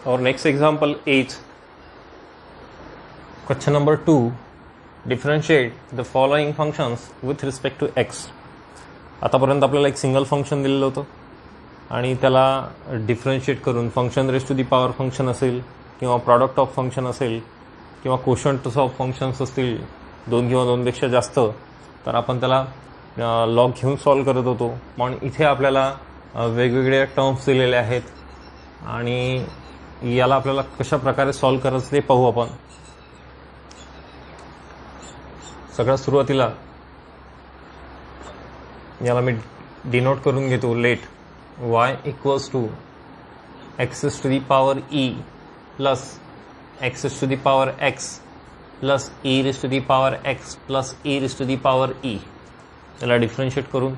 Our next example is question number 2. Differentiate the following functions with respect to x. आतापर्यंत आपल्याला एक single function दिलेलं होतं आणि त्याला डिफरन्शिएट करून function raise to the power function असेल किंवा प्रॉडक्ट ऑफ फंक्शन असेल किंवा कोशंट ऑफ फंक्शन्स असतील 2 किंवा 2पेक्षा जास्त, तर आपण त्याला लॉग घेऊन सॉल्व करत होतो. पण इथे आपल्याला वेगवेगळे टर्म्स दिलेले आहेत आणि याला आपल्याला कशा प्रकारे सॉल्व करायचं ते पाहू आपण. सगळ्यात सुरुवातीला याला मी डिनोट करून घेतो. Let y equals to x to the power e plus x to the power x plus e raise to the power x plus e raise to the power e. याला डिफरन्शिएट करून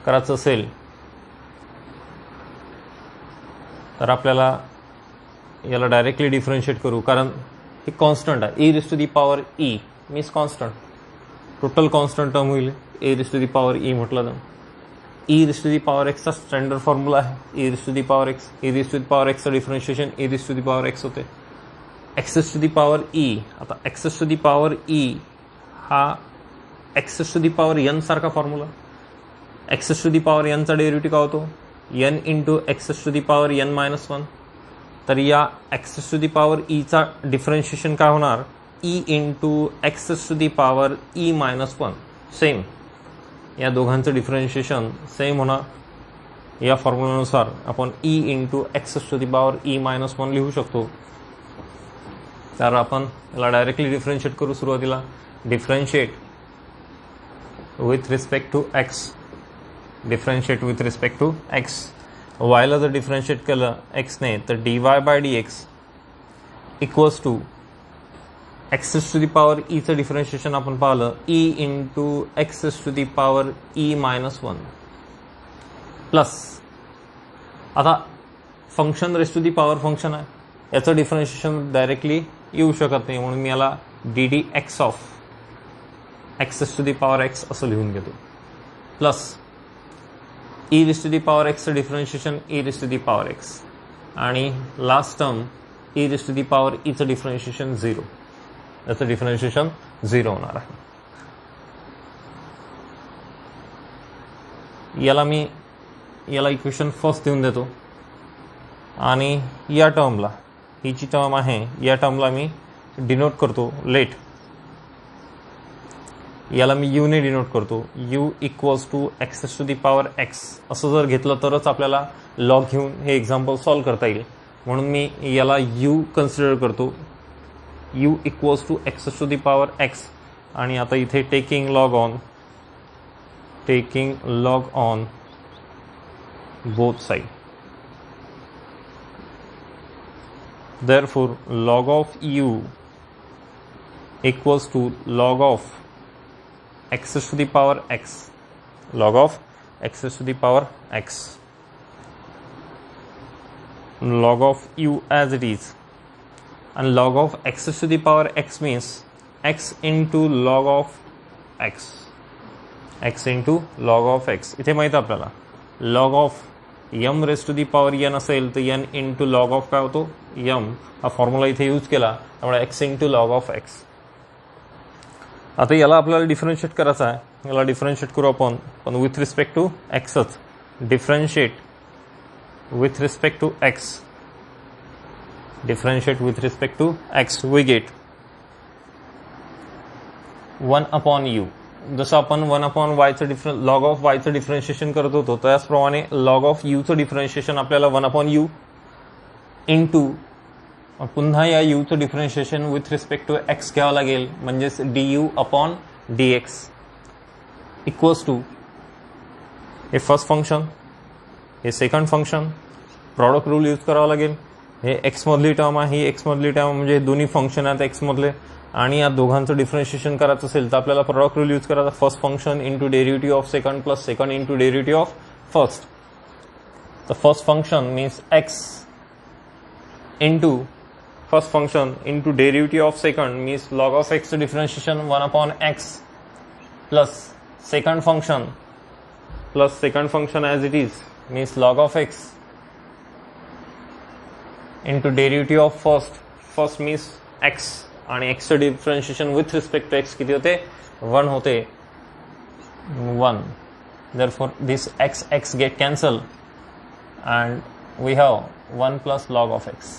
करायचं असेल तर आपल्याला याला directly differentiate करू, कारण हे कॉन्स्टंट आहे. e raise to the power e means constant, total constant term होईल e raise to the power e म्हटलं तर. E raise to the power एक्सचा स्टँडर्ड फॉर्म्युला आहे e raise to the power x. E raise to the power एक्सचं differentiation e raise to the power x होते. X's to the power e, आता x's to the power e हा x's to the power n सारखा formula. X's to the power एनचा derivative काय होतो n into x's to the power n minus 1. तर या x's to the power ईचा differentiation काय होणार e into x's to the power e minus 1. Same या दोघांचं डिफरन्शिएशन सेम होणार. या फॉर्म्युलानुसार आपण e into x's to the power e minus 1 लिहू शकतो. तर आपण याला डायरेक्टली डिफरन्शिएट करू. सुरुवातीला differentiate with respect to x. Differentiate with respect to x. वायला जर डिफरन्शिएट केलं एक्सने तर d y by d x equals to x's to the power ईचं डिफरन्शिएशन आपण पाहिलं e into x's to the power e minus 1 plus. आता function raise to the power function आहे, याचं डिफरन्शिएशन डायरेक्टली येऊ शकत नाही, म्हणून मी याला d d x of x's to the power x असं लिहून घेतो. Plus e raise to the power एक्सचं differentiation e raise to the power x आणि last term e raise to the power ईचं डिफरन्शिएशन 0. याचं डिफरन्शिएशन 0 होणार आहे. याला इक्वेशन फर्स्ट देऊन देतो आणि या टर्मला, ही जी टर्म आहे या टर्मला मी डिनोट करतो लेट. याला मी यू ने डिनोट करतो. U equals to x's to the power x असं जर घेतलं तरच आपल्याला लॉग घेऊन हे एक्झाम्पल सॉल्व करता येईल, म्हणून मी याला यू कन्सिडर करतो. u equals to x's to the power x आणि आता इथे taking log on both side. therefore log of u equals to log of x's to the power x. log of x's to the power x. log of u as it is. And log of x's to the power x means x into log of x. x into log of x. इथे माहिती आहे आपल्याला log of m raise to the power n असेल तर n into log of काय होतो m. हा formula इथे यूज केला, त्यामुळे x into log of x. आता याला आपल्याला डिफरन्शिएट करायचं आहे. याला डिफरन्शिएट करू आपण, पण विथ रिस्पेक्ट टू एक्सच. Differentiate with respect to x. differentiate with respect to x we get 1 upon u. जसं आपण 1 upon y चं log of y चं डिफरन्शिएशन करत होतो त्याचप्रमाणे log of u चं डिफरन्शिएशन आपल्याला 1 upon u इंटू पुन्हा या u चं differentiation with respect to x घ्यावं लागेल, म्हणजेच du upon dx equals to हे फर्स्ट फंक्शन, हे second function. Product rule use करावा लागेल. हे एक्स मधली टर्म आहे, ही एक्स मधली टर्म म्हणजे दोन्ही फंक्शन आहेत एक्स मधले, आणि या दोघांचं डिफरन्शिएशन करायचं असेल तर आपल्याला प्रॉडक्ट रूल यूज करायचा. First function into derivative of second plus second into derivative of first. तर first function means x into first function into derivative of second means log of एक्सचं differentiation 1 upon x plus second function as it is means log of x into derivative of first means x आणि एक्सचं differentiation with respect to x किती होते 1 होते 1. Therefore this x get cancel and we have 1 plus log of x.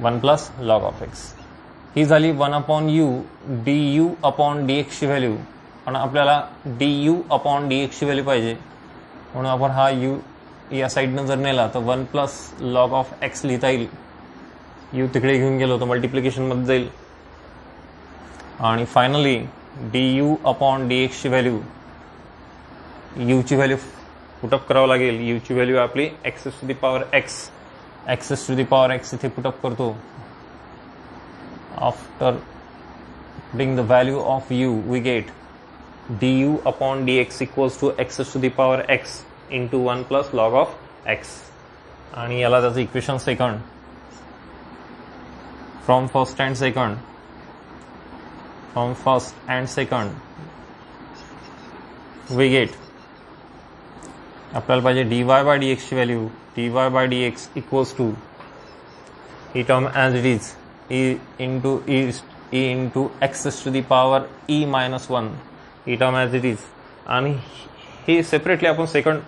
1 plus log of x ही झाली 1 upon u du upon dx ची value. पण आपल्याला du अपॉन dx ची व्हॅल्यू पाहिजे म्हणून आपण हा u या साईडनं जर नेला तर 1 प्लस लॉग ऑफ x लिहिता येईल. u तिकडे घेऊन गेलो तर मल्टिप्लिकेशनमध्ये जाईल आणि फायनली du अपॉन dx ची व्हॅल्यू u ची व्हॅल्यू पुटअप करावं लागेल. u ची व्हॅल्यू आपली x's to the power x इथे पुटअप करतो. After putting the value of u we get du upon dx equals to x's to the power x into 1 plus log of x आणि याला त्याचं equation second from first and second we get आपल्याला पाहिजे dy by dx ची value dy by dx equals to ही term as it is e into x's to the power e minus 1 ही term as it is आणि हे separately आपण second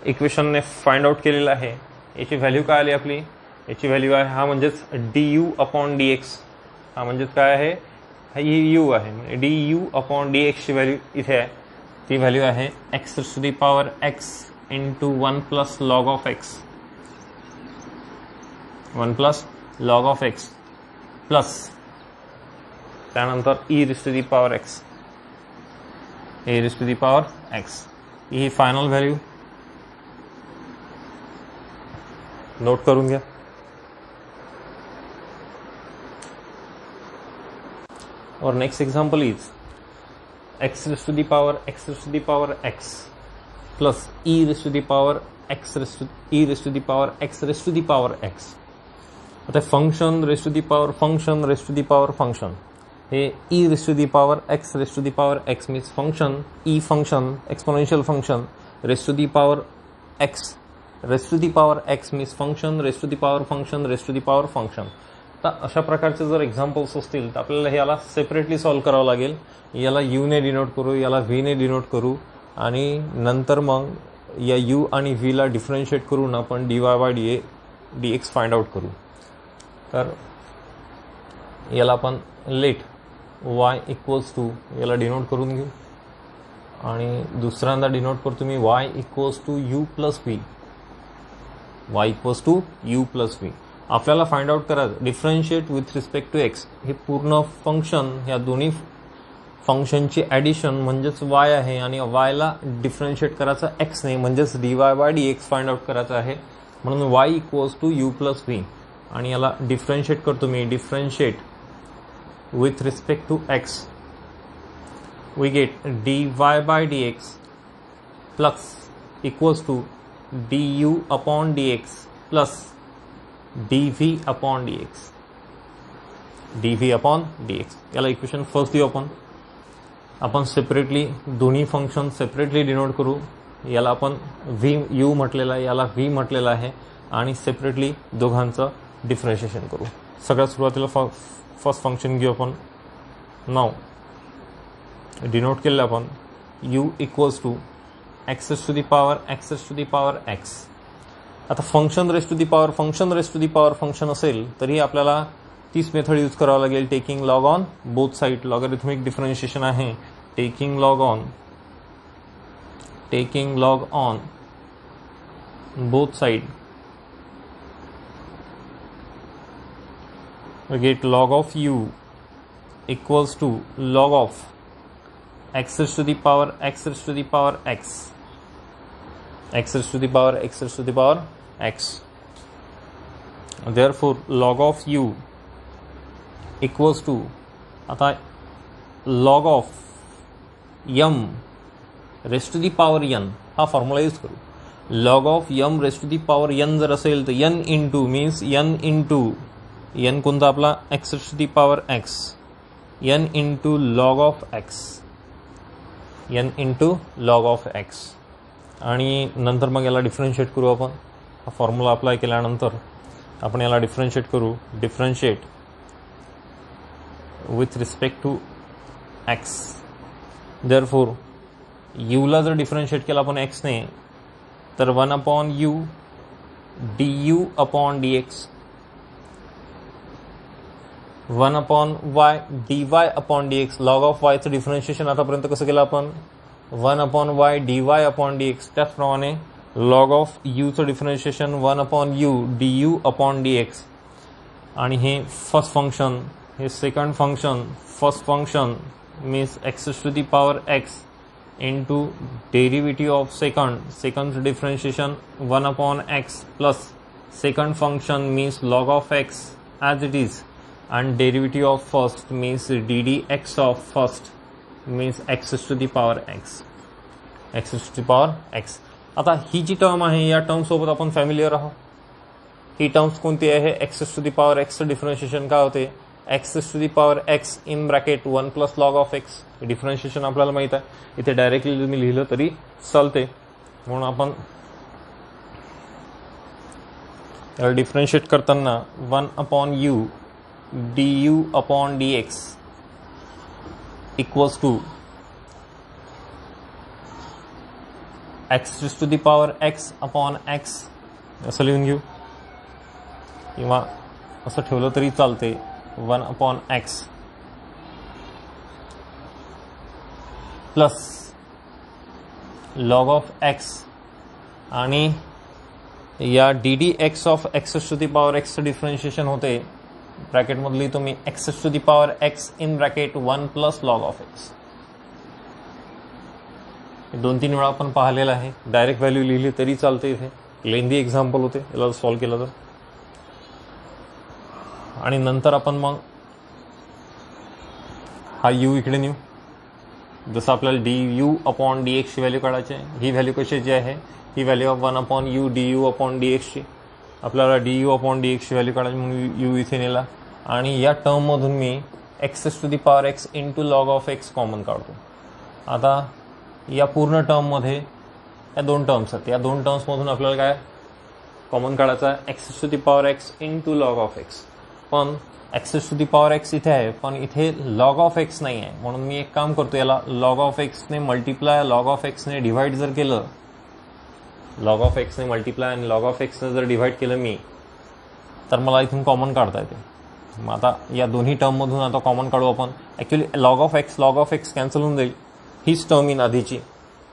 इक्वेशनने find out केलेलं आहे. याची व्हॅल्यू काय आली आपली याची व्हॅल्यू आहे हा म्हणजेच du अपॉन dx हा म्हणजेच काय आहे ही u आहे du अपॉन dx ची व्हॅल्यू इथे आहे ती व्हॅल्यू आहे x's to the power x into 1 plus log of x 1 plus log of x plus त्यानंतर e raise to the power x ही फायनल व्हॅल्यू नोट करून घ्या. और next example is x raised to the power x plus e raised to the power x raised to the power x. आता function raised to the power function हे e raised to the power x raised to the power x means function function exponential function raised to the power x raised to the power x means function raised to the power function raised to the power function. तर अशा प्रकारचे जर examples असतील तर आपल्याला ह्याला separately solve करावं लागेल. याला u ने डिनोट करू याला v ने डिनोट करू आणि नंतर मग या u आणि v ला डिफरन्शिएट करून आपण dy by dx find out करू. तर याला आपण लेट y इक्वल्स टू याला डिनोट करून घेऊ आणि दुसऱ्यांदा डिनोट करतो मी y equals to u plus v. आपल्याला फाइंड आउट करायचं differentiate with respect to x. हे पूर्ण फंक्शन ह्या दोन्ही फंक्शनची ॲडिशन म्हणजेच y आहे आणि y ला डिफरन्शिएट करायचं x ने म्हणजेच dy by dx find out करायचं आहे म्हणून y equals to u plus v आणि याला डिफरन्शिएट करतो मी differentiate with respect to x we get dy by dx plus equals to du upon dx plus dv upon dx. याला equation first देऊ आपण सेपरेटली दोन्ही फंक्शन सेपरेटली डिनोट करू. याला आपण u म्हटलेला आहे याला v म्हटलेला आहे आणि सेपरेटली दोघांचं डिफरन्शिएशन करू. सगळ्यात सुरुवातीला फर्स्ट फंक्शन घेऊ आपण. नाव डिनोट केलेलं आपण u equals to x's to the power x. आता function raised to the power function असेल तरी आपल्याला तीच मेथड यूज करावं लागेल. Taking log on both side logarithmic differentiation आहे. Taking log on both side we get log of u equals to log of x raised to the power x therefore log of u equals to आता log of m raised to the power n हा formula use करू. log of m raised to the power n जर असेल तर n into means n कोणता आपला x raised to the power x n into log of x आणि नंतर मग याला डिफरन्शिएट करू आपण. हा फॉर्म्युला अप्लाय केल्यानंतर आपण याला डिफरन्शिएट करू. Differentiate with respect to x. Therefore यूला जर डिफरन्शिएट केला आपण एक्सने तर 1/u du upon dx, 1/y dy upon dx. Log of वायचं डिफरन्शिएशन आतापर्यंत कसं केलं आपण, 1/y dy अपॉन dx. त्याचप्रमाणे लॉग ऑफ यूचं differentiation 1/u du upon dx. आणि हे फर्स्ट फंक्शन, हे second function, first function means x to the power x into derivative of second's differentiation 1/x plus second function means log of x as it is, and derivative of first means ddx of first means x to the power x, x to the power x. आता ही जी term आहे या term सोबत आपण familiar आहोत. ही terms कोणती आहे, x to the power x चं differentiation काय होते, x to the power x in bracket 1 plus log of x. Differentiation आपल्याला माहित आहे. इथे डायरेक्टली तुम्ही लिहिलं तरी चालते, म्हणून आपण याला डिफरन्शिएट करताना 1/u du upon dx equals to x to the power x upon x असं लिहून घेऊ, किंवा असं ठेवलं तरी चालते 1/x plus log of x आणि या ddx of x to the power x चं डिफरन्शिएशन होते ब्रॅकेटमधली तुम्ही x to the power x in bracket 1 plus log of x. 2-3 वेळा आपण पाहिलेलं आहे. डायरेक्ट व्हॅल्यू लिहिली तरी चालते. इथे लेंदी एक्झाम्पल होते, याला सॉल्व्ह केलं तर. आणि नंतर आपण मग हा u इकडे नेऊ. जसं आपल्याला du अपॉन dx ची व्हॅल्यू काढायची आहे. ही व्हॅल्यू कशाची आहे, ही value of 1/u du upon dx ची. आपल्याला du अपॉन dx ची व्हॅल्यू काढायची म्हणून u इथे नेला. आणि या टर्ममधून मी x to the power x into log of x common काढतो. आता या पूर्ण टर्ममध्ये या 2 टर्म्स आहेत. या 2 टर्म्समधून आपल्याला काय कॉमन काढायचं आहे, x to the power x into log of x. पण x to the power x इथे आहे, पण इथे लॉग ऑफ x नाही आहे. म्हणून मी एक काम करतो, याला लॉग ऑफ x ने मल्टिप्लाय लॉग ऑफ x ने डिवाइड जर केलं, लॉग ऑफ x ने मल्टिप्लाय आणि लॉग ऑफ x ने जर डिवाइड केलं मी, तर मला इथून कॉमन काढता येते. मग आता या दोन्ही टर्ममधून आता कॉमन काढू आपण. Actually log of x cancel होऊन जाईल, हीच टर्म इन आधीची.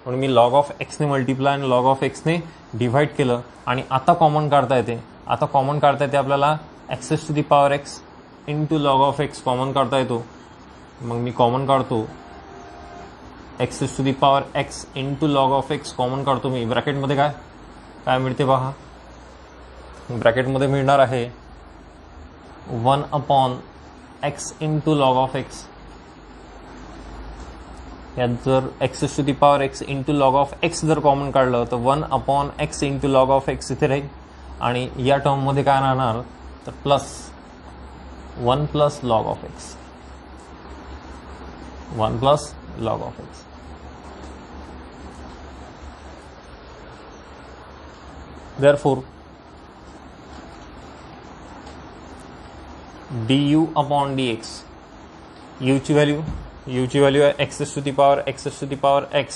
म्हणून मी लॉग ऑफ एक्सने मल्टिप्लाय आणि लॉग ऑफ एक्सने डिवाइड केलं आणि आता कॉमन काढता येते. आता कॉमन काढता येते आपल्याला x to the power x into log of x common काढता येतो. मग मी कॉमन काढतो x to the power x into log of x common काढतो मी. ब्रॅकेटमध्ये काय मिळते पहा, ब्रॅकेटमध्ये मिळणार आहे 1/x into log of x. यात जर x to the power x into log of x जर कॉमन काढलं तर 1/x into log of x इथे राहील. आणि या टर्ममध्ये काय राहणार तर plus 1 plus log of x, 1 plus log of x. Therefore du upon dx, u ची व्हॅल्यू आहे x to the power x.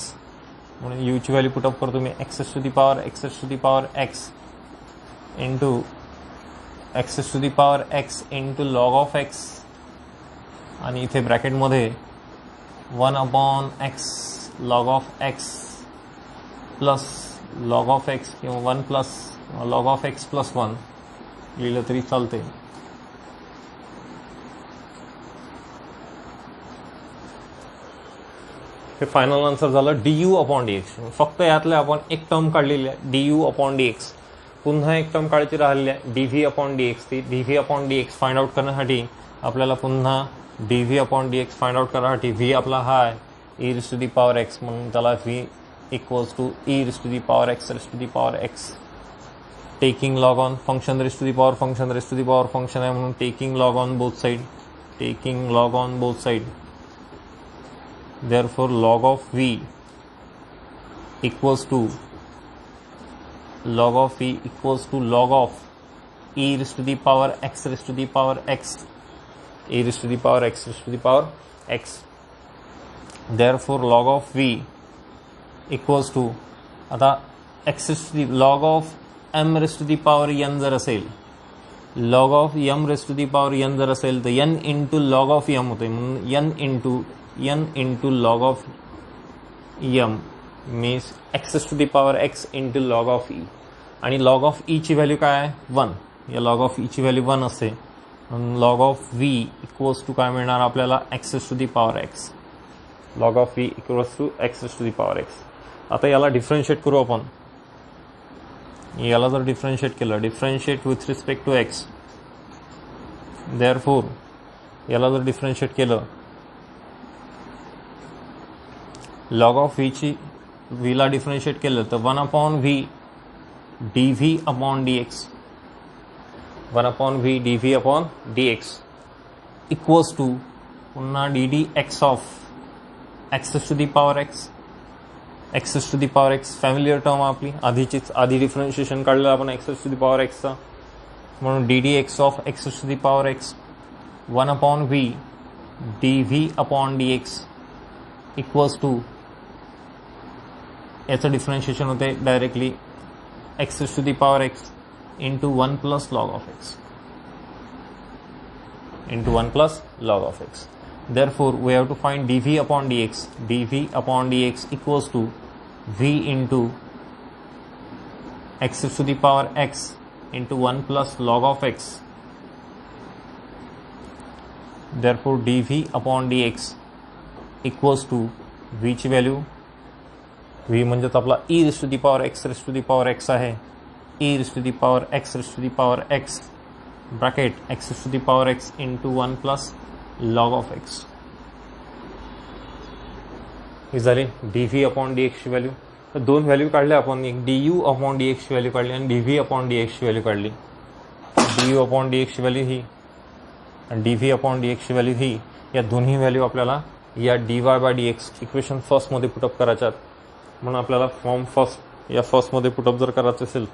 म्हणून u ची व्हॅल्यू पुटअप करतो मी x to the power x into x to the power x into log of x. आणि इथे ब्रॅकेटमध्ये 1/x log of x plus log of x किंवा 1 plus log of x plus 1 लिहिलं तरी चालते. हे फायनल आन्सर झालं du अपॉन dx. फक्त यातले आपण एक टर्म काढलेली आहे du अपॉन dx. पुन्हा एक टर्म काढायची राहिलेली आहे dv अपॉन dx. ती dv upon dx find out करण्यासाठी आपल्याला पुन्हा dv upon dx find out करण्यासाठी v आपला हा आहे e to the power x, म्हणून त्याला v equals to e to the power x to the power x. Taking log on function raise to the power function आहे, म्हणून taking log on both side. Therefore log of v equals to log of e equals to log of e raised to the power x raised to the power x, e raised to the power x raised to the power x. Therefore log of v equals to, आता x raised to the log of m raised to the power n जर असेल, log of m raised to the power n जर असेल तर n into log of m होते, म्हणून n into log of m means x raised to the power x into log of e. आणि log of e ची value काय आहे 1, या log of e ची व्हॅल्यू 1 असते, म्हणून log of v equals to काय मिळणार आपल्याला x raised to the power x, log of v equals to x raised to the power x. आता याला डिफरन्शिएट करू आपण, याला जर डिफरन्शिएट केलं, differentiate with respect to x, therefore याला जर डिफरन्शिएट केलं, log of v ची v ला डिफरन्शिएट केलं तर 1/v dv upon dx, 1/v dv upon dx equals to पुन्हा dd x of x raised to the power x, x raised to the power x familiar term आपली आधीचीच, आधी differentiation काढलं आपण x raised to the power x चा, म्हणून dd x of x raised to the power x 1/v dv upon dx equals to, याचं differentiation होते directly x raised to the power x into 1 plus log of x, into 1 plus log of x. Therefore we have to find dv upon dx, dv upon dx equals to v into x raised to the power x into 1 plus log of x. Therefore dv upon dx equals to v ची value, v म्हणजेच आपला e raised to the power x raised to the power x आहे, e raised to the power x raised to the power x bracket x raised to the power x into 1 plus log of x. ही झाली dv upon dx ची value. तर दोन value काढल्या आपण, एक du upon dx ची value काढली आणि dv अपॉन dx ची व्हॅल्यू काढली. du अपॉन dx ची व्हॅल्यू ही आणि dv अपॉन dx ची व्हॅल्यू ही, या दोन्ही व्हॅल्यू आपल्याला या dy बाय dx इक्वेशन फर्स्टमध्ये पुटअप करायच्यात. म्हणून आपल्याला फॉर्म फर्स्ट या फर्स्टमध्ये पुटअप जर करायचं असेल,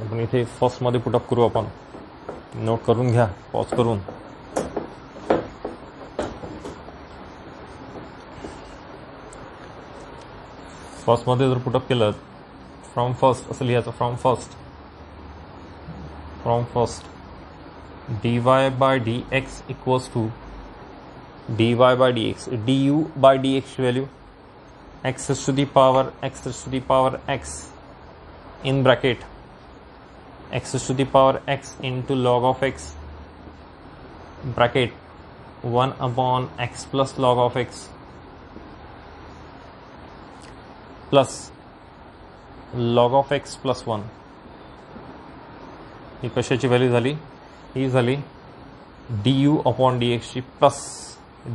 आपण इथे फर्स्टमध्ये पुटअप करू. आपण नोट करून घ्या, पॉज करून. फर्स्टमध्ये जर पुटअप केलं, फ्रॉम फर्स्ट असं लिहायचं, from first dy by dx equals to dy by dx, du by dx value x raised to the power x in bracket x raised to the power x into log of x bracket 1 upon x plus log of x plus log of x plus 1. ही कशाची value झाली? ही झाली du upon dx ची plus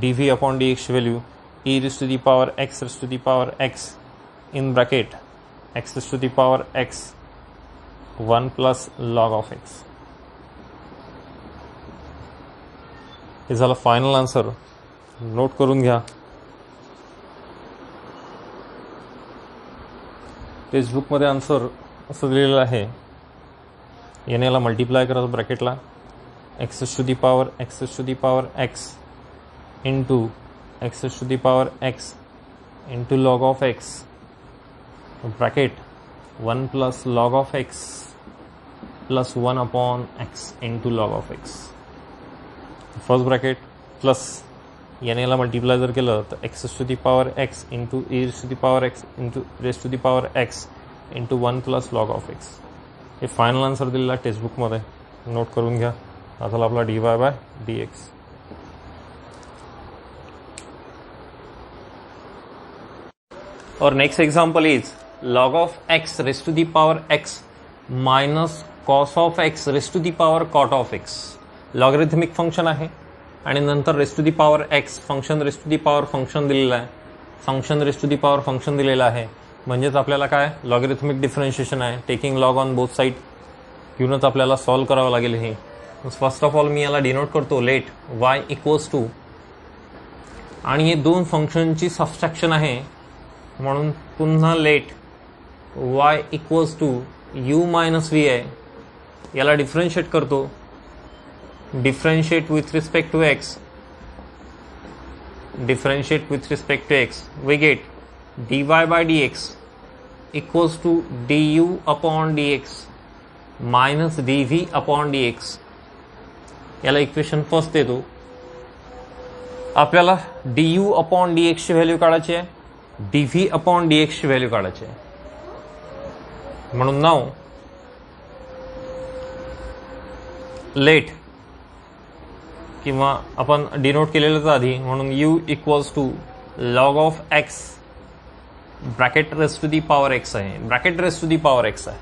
dv upon dx ची value e raised to the power x raised to the power x in bracket x raised to the power x 1 plus log of x. हे झालं final answer. Note करून घ्या. टेक्स्टबुकमध्ये answer असं दिलेलं आहे, याने याला मल्टिप्लाय करायचं ब्रॅकेटला, x raised to the power x into x raised to the power x into log of x bracket 1 plus log of x plus 1 upon x into log of x. First bracket plus याने याला multiply जर केलं तर x raised to the power x into e raised to the power x into raised to the power x into 1 plus log of x. हे final answer दिलेला टेक्स्टबुकमध्ये. Note करून घ्या. हा झाला आपला dy by dx. और next example is log of x raised to the power x minus cos of x raised to the power cot of x. Logarithmic function आहे आणि नंतर raised to the power x function raised to the power function दिलेलं आहे, function raised to the power function दिलेलं आहे. म्हणजेच आपल्याला काय लॉगरिथमिक डिफरन्शिएशन आहे, taking log on both side. घेऊनच आपल्याला सॉल्व करावं लागेल हे. फर्स्ट ऑफ ऑल मी याला डिनोट करतो, लेट y इक्वल्स टू आणि हे दोन फंक्शनची सबस्ट्रॅक्शन आहे, म्हणून पुन्हा let y equals to u minus v आहे. याला डिफरन्शिएट करतो. Differentiate with respect to x. Differentiate with respect to x. We get dy by dx equals to du upon dx minus dv upon dx. याला equation first देतो. आपल्याला du upon dx ची value काढायची आहे, dv upon dx ची value काढायची आहे. म्हणून नाव लेट किंवा आपण डिनोट केलेलंच आधी, म्हणून u equals to log of x bracket raise to the power x आहे. Bracket raise to the power x आहे,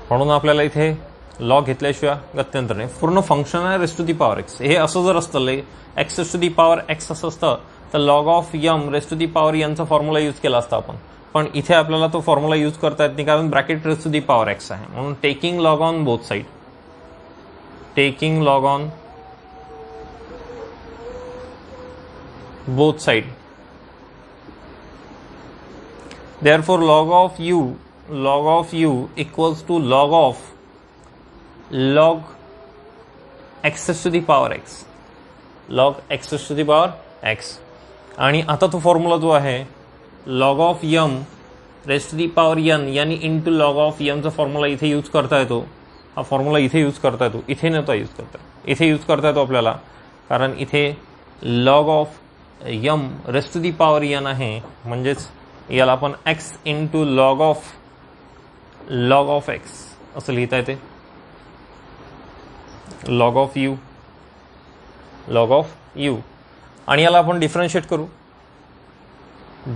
म्हणून आपल्याला इथे लॉग घेतल्याशिवाय गत्यंतर नाही. पूर्ण फंक्शन आहे raise to the power x. हे असं जर असतं x raise to the power x असं असतं तर log of m raise to the power n चा फॉर्म्युला यूज केला असता आपण. पण इथे आपल्याला तो फॉर्म्युला यूज करता येत नाही कारण bracket raise to the power x आहे. म्हणून taking log on both side. Taking log on both side. Therefore log of u equals to log x raised to the power x. log x raised to the power x. आणि आता तो formula जो आहे log of m raised to the power n यानी into log of m चा formula इथे use करता येतो. हा फॉर्म्युला इथे यूज करता येतो, इथे नव्हता यूज करता. इथे यूज करता येतो आपल्याला कारण इथे log of m raised to the power n आहे. म्हणजेच याला आपण x into log of x असं लिहिता येते. लॉग ऑफ u आणि याला आपण डिफरन्शिएट करू.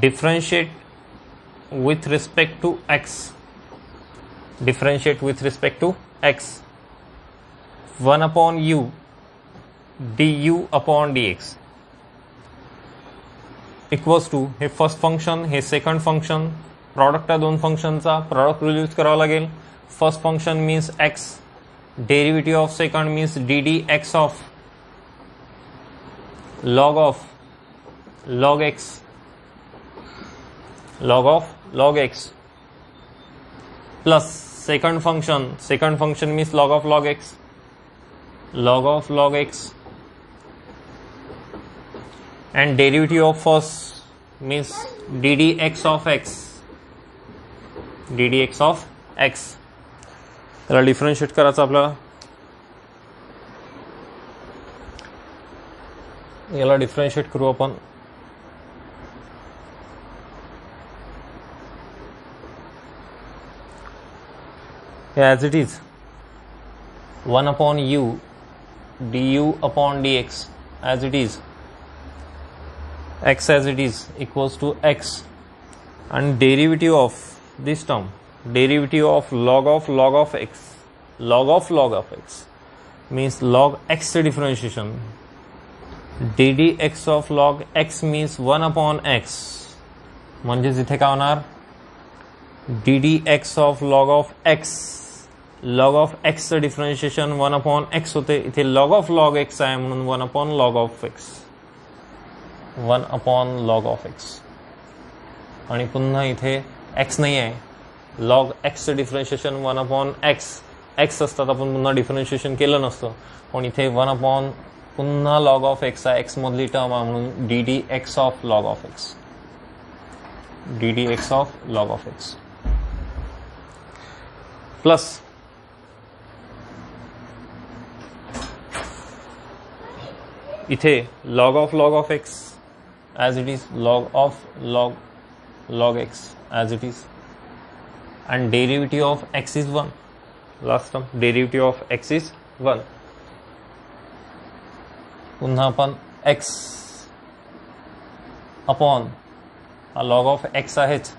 Differentiate with respect to x. Differentiate with respect to x. 1 upon u du upon dx equals to हे फर्स्ट फंक्शन, हे सेकंड फंक्शन, प्रॉडक्ट आहे दोन फंक्शनचा, प्रॉडक्ट रूल यूज करावा लागेल. First function means x, derivative of second means dd x ऑफ log x plus second function means log of x and derivative of first means ddx of x. त्याला differentiate करायचं आपल्याला. याला differentiate करू आपण. As it is 1 upon u du upon dx as it is, x as it is equals to x, and derivative of this term, derivative of log of x, log of x means log x differentiation. ddx of log x means 1 upon x. म्हणजेच इथे काय होणार, ddx of log of x differentiation 1 upon x होते. इथे log x आहे म्हणून 1 upon log of x. 1 upon log of x. आणि पुन्हा इथे x नाही आहे. log x differentiation 1 upon x असतात, आपण पुन्हा डिफरन्शिएशन केलं नसतं. पण इथे 1 upon पुन्हा log of x आहे, x मधली टर्म आहे म्हणून ddx of log of x. ddx of log of x plus इथे log of x as it is, log x as it is, and derivative of x is 1. Last term, derivative of x is 1. पुन्हा आपण x upon log of x आहेच,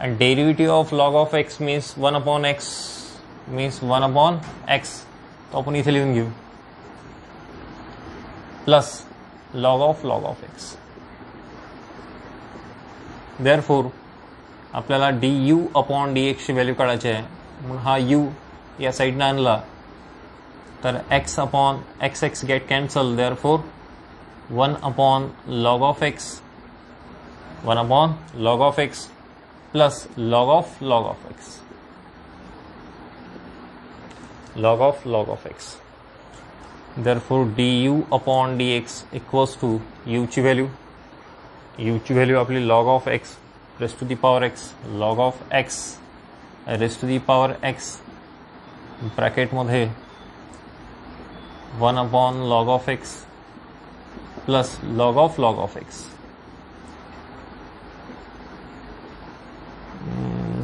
and derivative of log of x means 1 upon x means 1 upon x. तो आपण इथे लिहून घेऊ plus log of x. Therefore आपल्याला du upon dx ची व्हॅल्यू काढायची आहे. म्हणून हा u या साईडने आणला तर x upon x get cancel. Therefore 1 upon log of x, 1 upon log of x plus log of x, log of x. Therefore du upon dx equals to u ची व्हॅल्यू आपली log of x raised to the power x, log of x raised to the power x bracket मध्ये 1 upon log of x plus log of x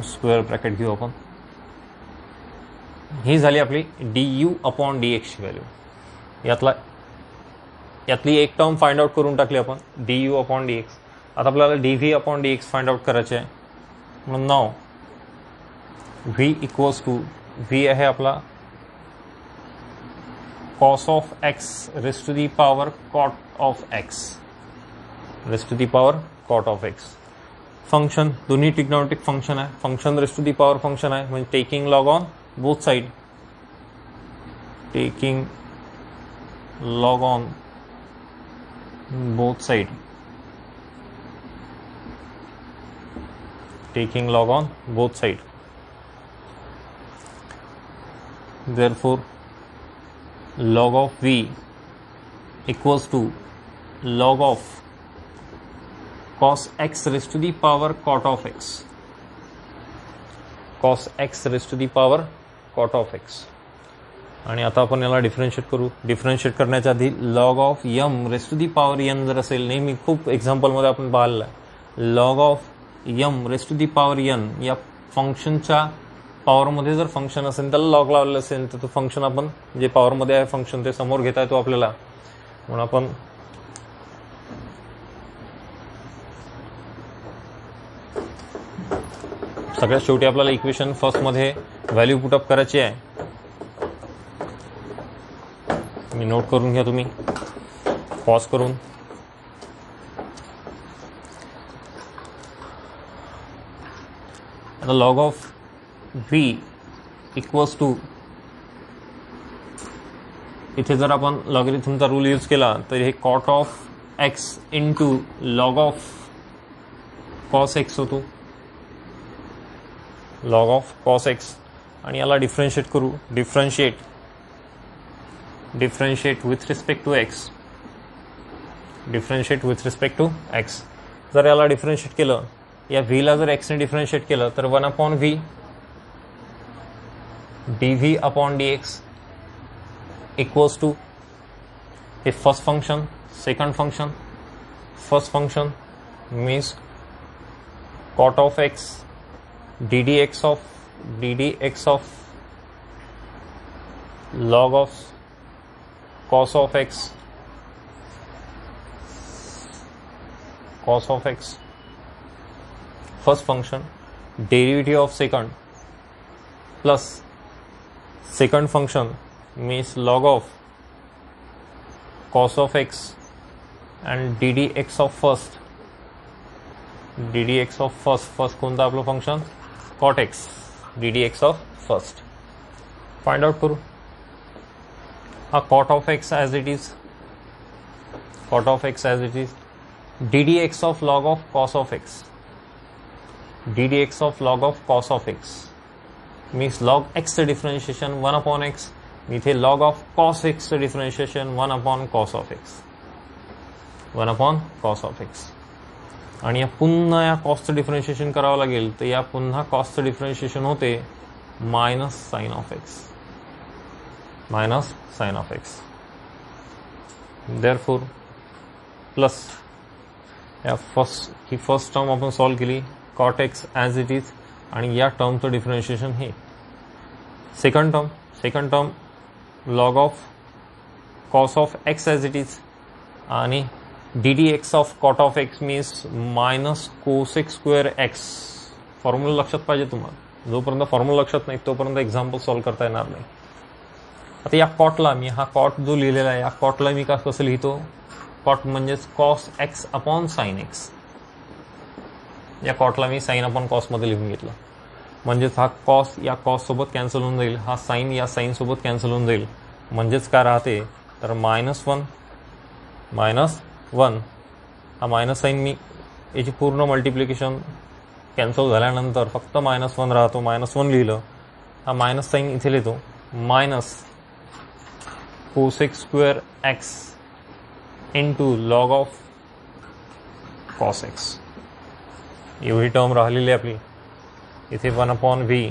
square bracket घेऊ आपण. ही झाली आपली du upon dx ची value. यातली एक term find out करून टाकली आपण du अपॉन dx. आता आपल्याला dv upon dx find out करायचे आहे. म्हणून नाव v इक्वल्स टू v आहे आपला cos of x raised to the power cot of x, raised to the power cot of x. Function दोन्ही ट्रिग्नोमेट्रिक फंक्शन आहे. Function raised to the power function आहे म्हणजे taking log on both side, taking log on both side, taking log on both side. Therefore log of v equals to log of cos x raised to the power cot of x, cos x raised to the power cot of x. आणि आता आपण याला differentiate करू. Differentiate करण्याच्या आधी log of m raised to the power n जर असेल, नेहमी खूप एक्झाम्पलमध्ये आपण पाहिलेलं आहे, log of m raised to the power n या फंक्शनच्या पॉवरमध्ये जर फंक्शन असेल त्याला लॉग लावलेलं असेल तर तो फंक्शन आपण जे पॉवरमध्ये आहे फंक्शन ते समोर घेता येतो आपल्याला. म्हणून आपण सगळ्यात शेवटी आपल्याला इक्वेशन फर्स्टमध्ये व्हॅल्यू पुटअप करायची आहे. मी नोट करून घ्या तुम्ही पॉज करून. आता log of v equals to, इथे जर आपण लॉगरिथमचा रूल यूज केला तर हे cot of x into log of cos x होतो, लॉग ऑफ कॉस x. आणि याला डिफरन्शिएट करू. Differentiate with respect to x, differentiate with respect to x. जर याला डिफरन्शिएट केलं, या v ला जर x ने डिफरन्शिएट केलं तर 1 upon v dv upon dx equals to a first function, second function. First function means cot of x ddx of log of cos of x, cos of x. First function derivative of second plus second function means log of cos of x and ddx of first, ddx of first कोणतं आपलं function cot x, ddx of first. Find out करू. हा cot of x as it is, cot of x as it is, ddx of log of cos of x, ddx of log of cos of x means log x चं differentiation 1 upon x, इथे log of cos x चं differentiation 1 upon cos of x, 1 upon cos of x. आणि या पुन्हा या कॉसचं differentiation करावं लागेल तर या पुन्हा कॉसचं डिफरन्शिएशन होते minus sine of x, minus sine of x. Therefore plus या फर्स्ट टर्म आपण सॉल्व केली cot x as it is आणि या टर्मचं डिफरन्शिएशन हे. Second term log of cos of x as it is आणि ddx of cot of x means minus cosec square x. Formula लक्षात पाहिजे तुम्हाला. जोपर्यंत फॉर्म्युला लक्षात नाही तोपर्यंत एक्झाम्पल सॉल्व करता येणार नाही. आता या कॉटला मी हा कॉट जो लिहिलेला आहे या कॉटला मी कसं लिहितो, कॉट म्हणजेच cos x upon sine x. या कॉटला मी साइन अपॉन कॉस मध्ये लिहून घेतलं म्हणजेच हा कॉस या कॉस सोबत कॅन्सल होऊन जाईल, हा साइन या साइन सोबत कॅन्सल होऊन जाईल. म्हणजेच काय राहते तर -1 मायनस 1, हा मायनस साईन मी याची पूर्ण मल्टिप्लिकेशन कॅन्सल झाल्यानंतर फक्त -1 राहतो, -1 लिहिलं, हा मायनस साईन इथे लिहितो, minus cosec square x into log of cos x, एवढी टर्म राहिलेली आपली. इथे 1/v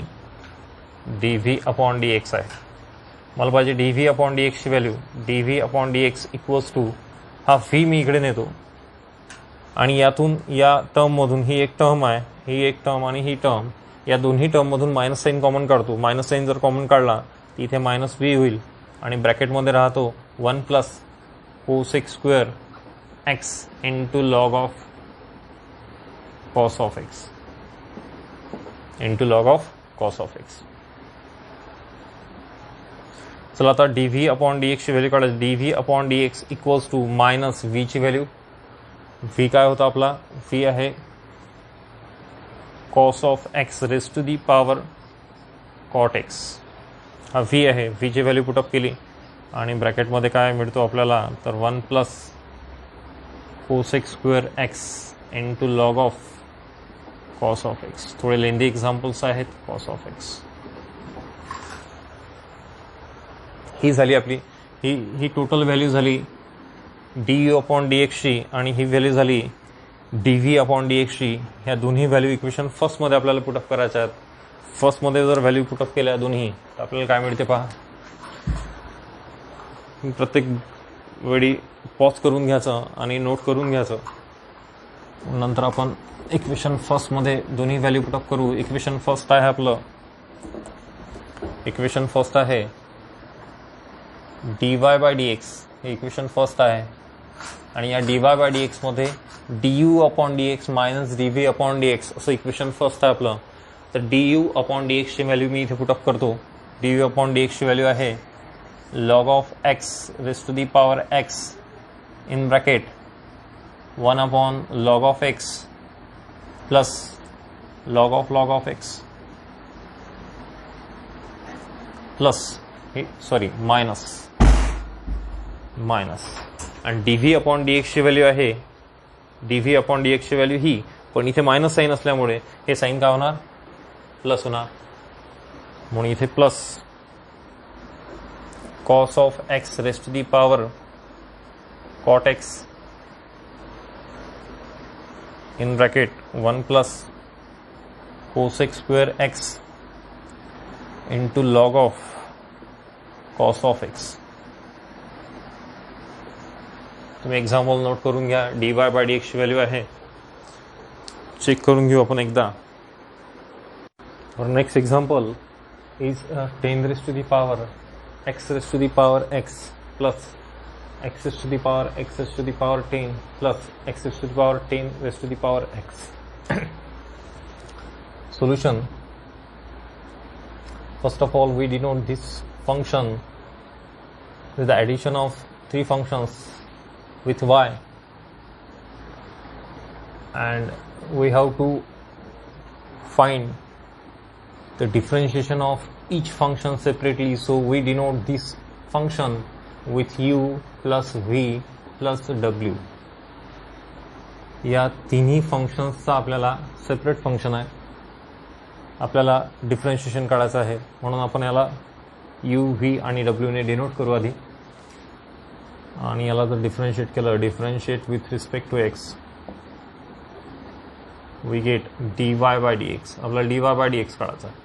dv/dx आहे. मला पाहिजे dv/dx ची व्हॅल्यू. dv/dx इक्वल्स टू हा v मी इकडे नेतो आणि यातून या टर्ममधून ही एक टर्म आहे, ही एक टर्म आणि ही टर्म, या दोन्ही टर्ममधून मायनस साईन कॉमन काढतो. मायनस साईन जर कॉमन काढला तर इथे -v होईल आणि ब्रॅकेटमध्ये राहतो 1 plus cosec square x into log of cos of x into log of cos of x. चला आता dv/dx ची व्हॅल्यू काढायची. dv/dx equals to minus v ची व्हॅल्यू. v काय होता आपला? v आहे cos of x raise to the power cot x. हा v आहे, v ची व्हॅल्यू पुटअप केली आणि ब्रॅकेटमध्ये काय मिळतो आपल्याला, तर 1 plus cosec square x into log of cos of x. थोडे लेंदी एक्झाम्पल्स आहेत. कॉस ऑफ एक्स ही झाली आपली, ही टोटल व्हॅल्यू झाली du/dx ची आणि ही व्हॅल्यू झाली dv/dx ची. ह्या दोन्ही व्हॅल्यू इक्वेशन फर्स्टमध्ये आपल्याला पुटअप करायच्या आहेत. फर्स्टमध्ये जर व्हॅल्यू पुटअप केल्या दोन्ही तर आपल्याला काय मिळते पहा. प्रत्येक वेळी पॉज करून घ्यायचं आणि नोट करून घ्यायचं. नंतर आपण इक्वेशन फर्स्टमध्ये दोन्ही व्हॅल्यू पुटअप करू. इक्वेशन फर्स्ट आहे आपलं, इक्वेशन फर्स्ट आहे dy/dx, हे इक्वेशन फर्स्ट आहे आणि या dy/dx मध्ये du/dx मायनस dv/dx असं इक्वेशन फर्स्ट आहे आपलं. तर du/dx ची व्हॅल्यू मी इथे पुटअप करतो. du/dx ची व्हॅल्यू आहे log of x raised to the power x in bracket 1/log of x plus log of x plus minus आणि dv/dx ची व्हॅल्यू आहे, dv/dx ची व्हॅल्यू ही, पण इथे मायनस साईन असल्यामुळे हे साईन काय होणार, प्लस होणार. म्हणून इथे plus cos of x raised to the power cot x in bracket 1 plus cosec square x into log of cos of x. तुम्ही एक्झाम्पल नोट करून घ्या. dy/dx ची व्हॅल्यू आहे, चेक करून घेऊ आपण एकदा. Next example is 10 raised to the power x raised to the power x plus x raised to the power x raised to the power 10 plus x raised to the power 10 raised to the power x. Solution. First of all, we denote this function with the addition of three functions with y, and we have to find the differentiation of each function separately. So we denote this function with u plus v plus w. या तिन्ही फंक्शन्सचा आपल्याला separate function आहे, आपल्याला differentiation काढायचं आहे. म्हणून आपण याला u, v आणि w ने डिनोट करू आधी. आणि याला जर डिफरन्शिएट केलं, differentiate with respect to x, we get dy/dx. आपल्याला dy/dx काढायचा आहे.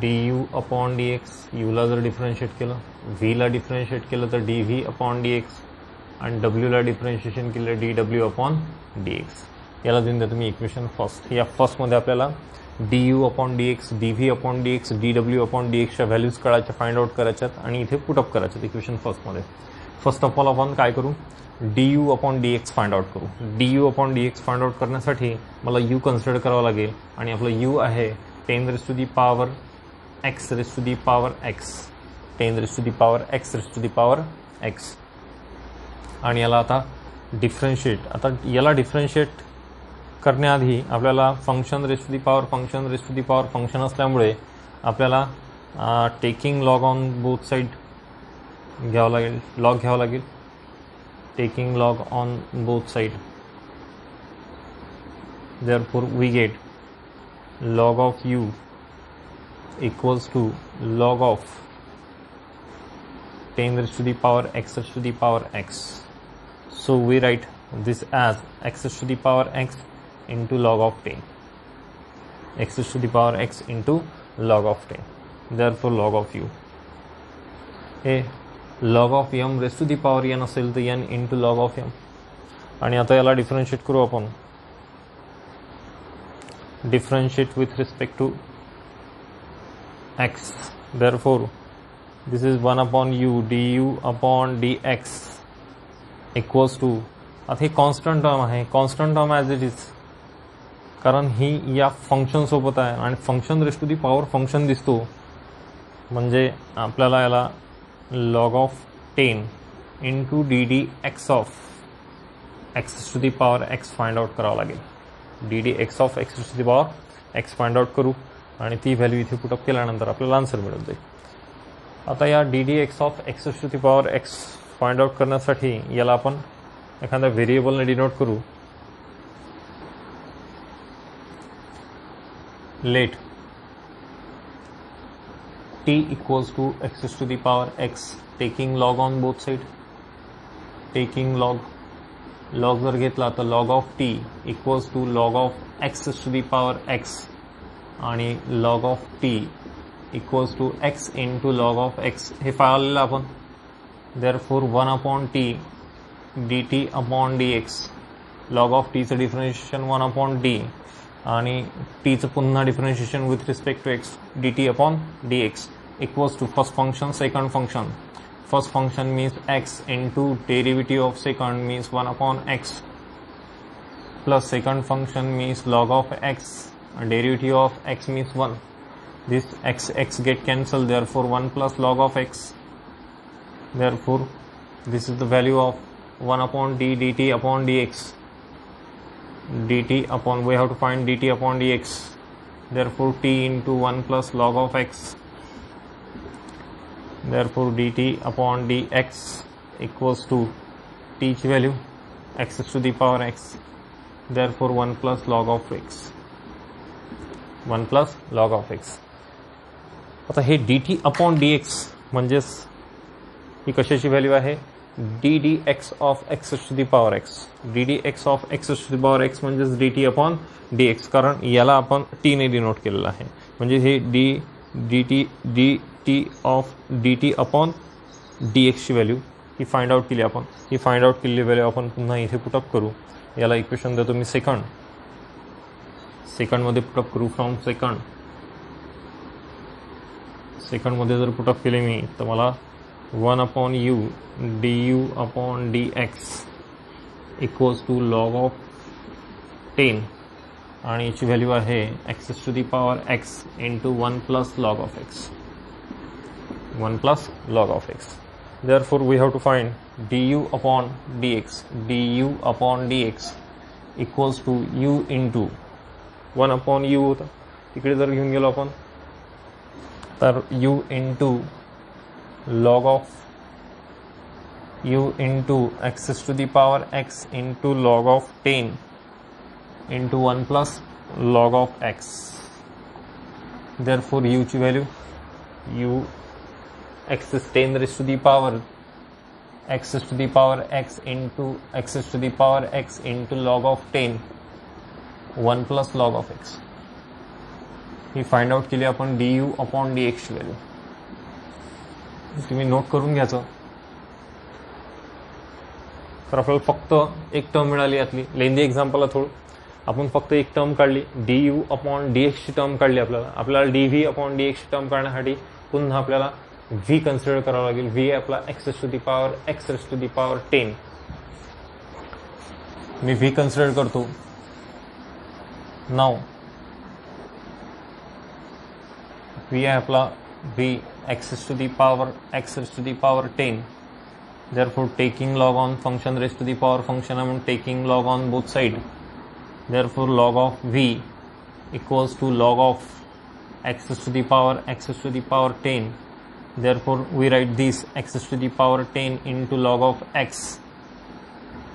du/dx, u ला जर डिफरन्शिएट केलं, v ला डिफरन्शिएट केलं तर dv/dx आणि w ला डिफरन्शिएशन केलं dw/dx. याला देऊन द्या तुम्ही इक्वेशन फर्स्ट. या फर्स्टमध्ये आपल्याला du/dx, dv/dx, dw/dx च्या व्हॅल्यूज काढायच्या, फाइंड आउट करायच्यात आणि इथे पुटअप करायच्यात इक्वेशन फर्स्टमध्ये. फर्स्ट ऑफ ऑल आपण काय करू, du/dx फाइंड आउट करू. du/dx फाइंड आउट करण्यासाठी मला u कन्सिडर करावं लागेल आणि आपलं u आहे 10 raised to the power x raised to the power x, 10 raised to the power x raised to the power x. आणि याला आता डिफरन्शिएट, आता याला डिफरन्शिएट करण्याआधी आपल्याला function raised to the power function raised to the power function असल्यामुळे आपल्याला taking log on both side घ्यावं लागेल, लॉग घ्यावं लागेल. taking log on both side. Therefore we get log of u equals to log of 10 raised to the power x raised to the power x. So we write this as x raised to the power x into log of 10, x raised to the power x into log of 10. Therefore log of u हे log of m raised to the power n असेल तर n into log of m. आणि आता याला differentiate करू आपण. Differentiate with respect to x. Therefore this is 1 upon u du upon dx equals to, आता ही कॉन्स्टंट टर्म आहे, constant term as it is, कारण ही या फंक्शन सोबत आहे आणि function raise to the power function दिसतो, म्हणजे आपल्याला याला log of 10 into d d x of x to the power x find out करावं लागेल. D d x of x to the power x find out करू आणि ती value इथे पुटअप केल्यानंतर आपल्याला आन्सर मिळून जाईल. आता या d d x of x to the power x find out करण्यासाठी याला आपण एखाद्या व्हेरिएबलने डिनोट करू. Let t equals to x to the power x, taking log on both side. Taking log जर घेतला तर log of t equals to log of x to the power x आणि log of t equals to x into log of x हे पाहिलेलं आपण. therefore 1 upon t dt upon dx, log of t चं differentiation 1 upon d आणि t चं पुन्हा differentiation with respect to x dt upon dx equals to first function second function. First function means x into derivative of second means 1 upon x plus second function means log of x and derivative of x means 1. This x get cancelled, therefore 1 plus log of x. Therefore this is the value of 1 upon d dt upon dx. dt upon, we have to find dt upon dx, therefore t into 1 plus log of x. Therefore dt upon dx equals to t ची value x to the power x, therefore 1 plus log of x, 1 plus log of x. आता हे dt upon dx म्हणजेच ही कशाची value आहे, ddx of x to the power x. ddx of x to the power x म्हणजेच dt upon dx, कारण याला आपण t ने डिनोट केलेलं आहे. म्हणजे हे dt of dt upon dx ची व्हॅल्यू ही फाइंड आउट केली आपण. ही फाइंड आउट केलेली व्हॅल्यू आपण पुन्हा इथे पुटअप करू. याला इक्वेशन देतो मी सेकंडमध्ये पुटअप करू. फ्रॉम सेकंडमध्ये जर पुटअप केले मी तर मला 1 upon u du upon dx equals to log of 10 आणि याची व्हॅल्यू आहे x to the power x into 1 plus log of x, 1 plus log of x. Therefore we have to find du upon dx equals to u into 1 upon u होता, तिकडे जर घेऊन गेलो आपण तर u into log of u into x to the power x into log of 10 into 1 plus log of x. Therefore u ची value u x is 10 raised to the power x to the power x into x to the power x into log of 10 1 plus log of x. He find out केली आपण du upon dx ची value. तुम्ही note करून घ्यायचं. तर आपल्याला फक्त एक टर्म मिळाली यातली. लेंदी एक्झाम्पलला थोडं आपण फक्त एक टर्म काढली, du upon dx ची टर्म काढली. आपल्याला dv upon dx ची टर्म काढण्यासाठी पुन्हा आपल्याला v कन्सिडर करावं लागेल. v आपला x to the power x to the power 10. मी v कन्सिडर करतो. नाउ v आहे आपला v x to the power x to the power 10. therefore taking log on function raised to the power function, I am taking log on both side. therefore log of v equals to log of x to the power x to the power 10. therefore we write this x to the power 10 into log of x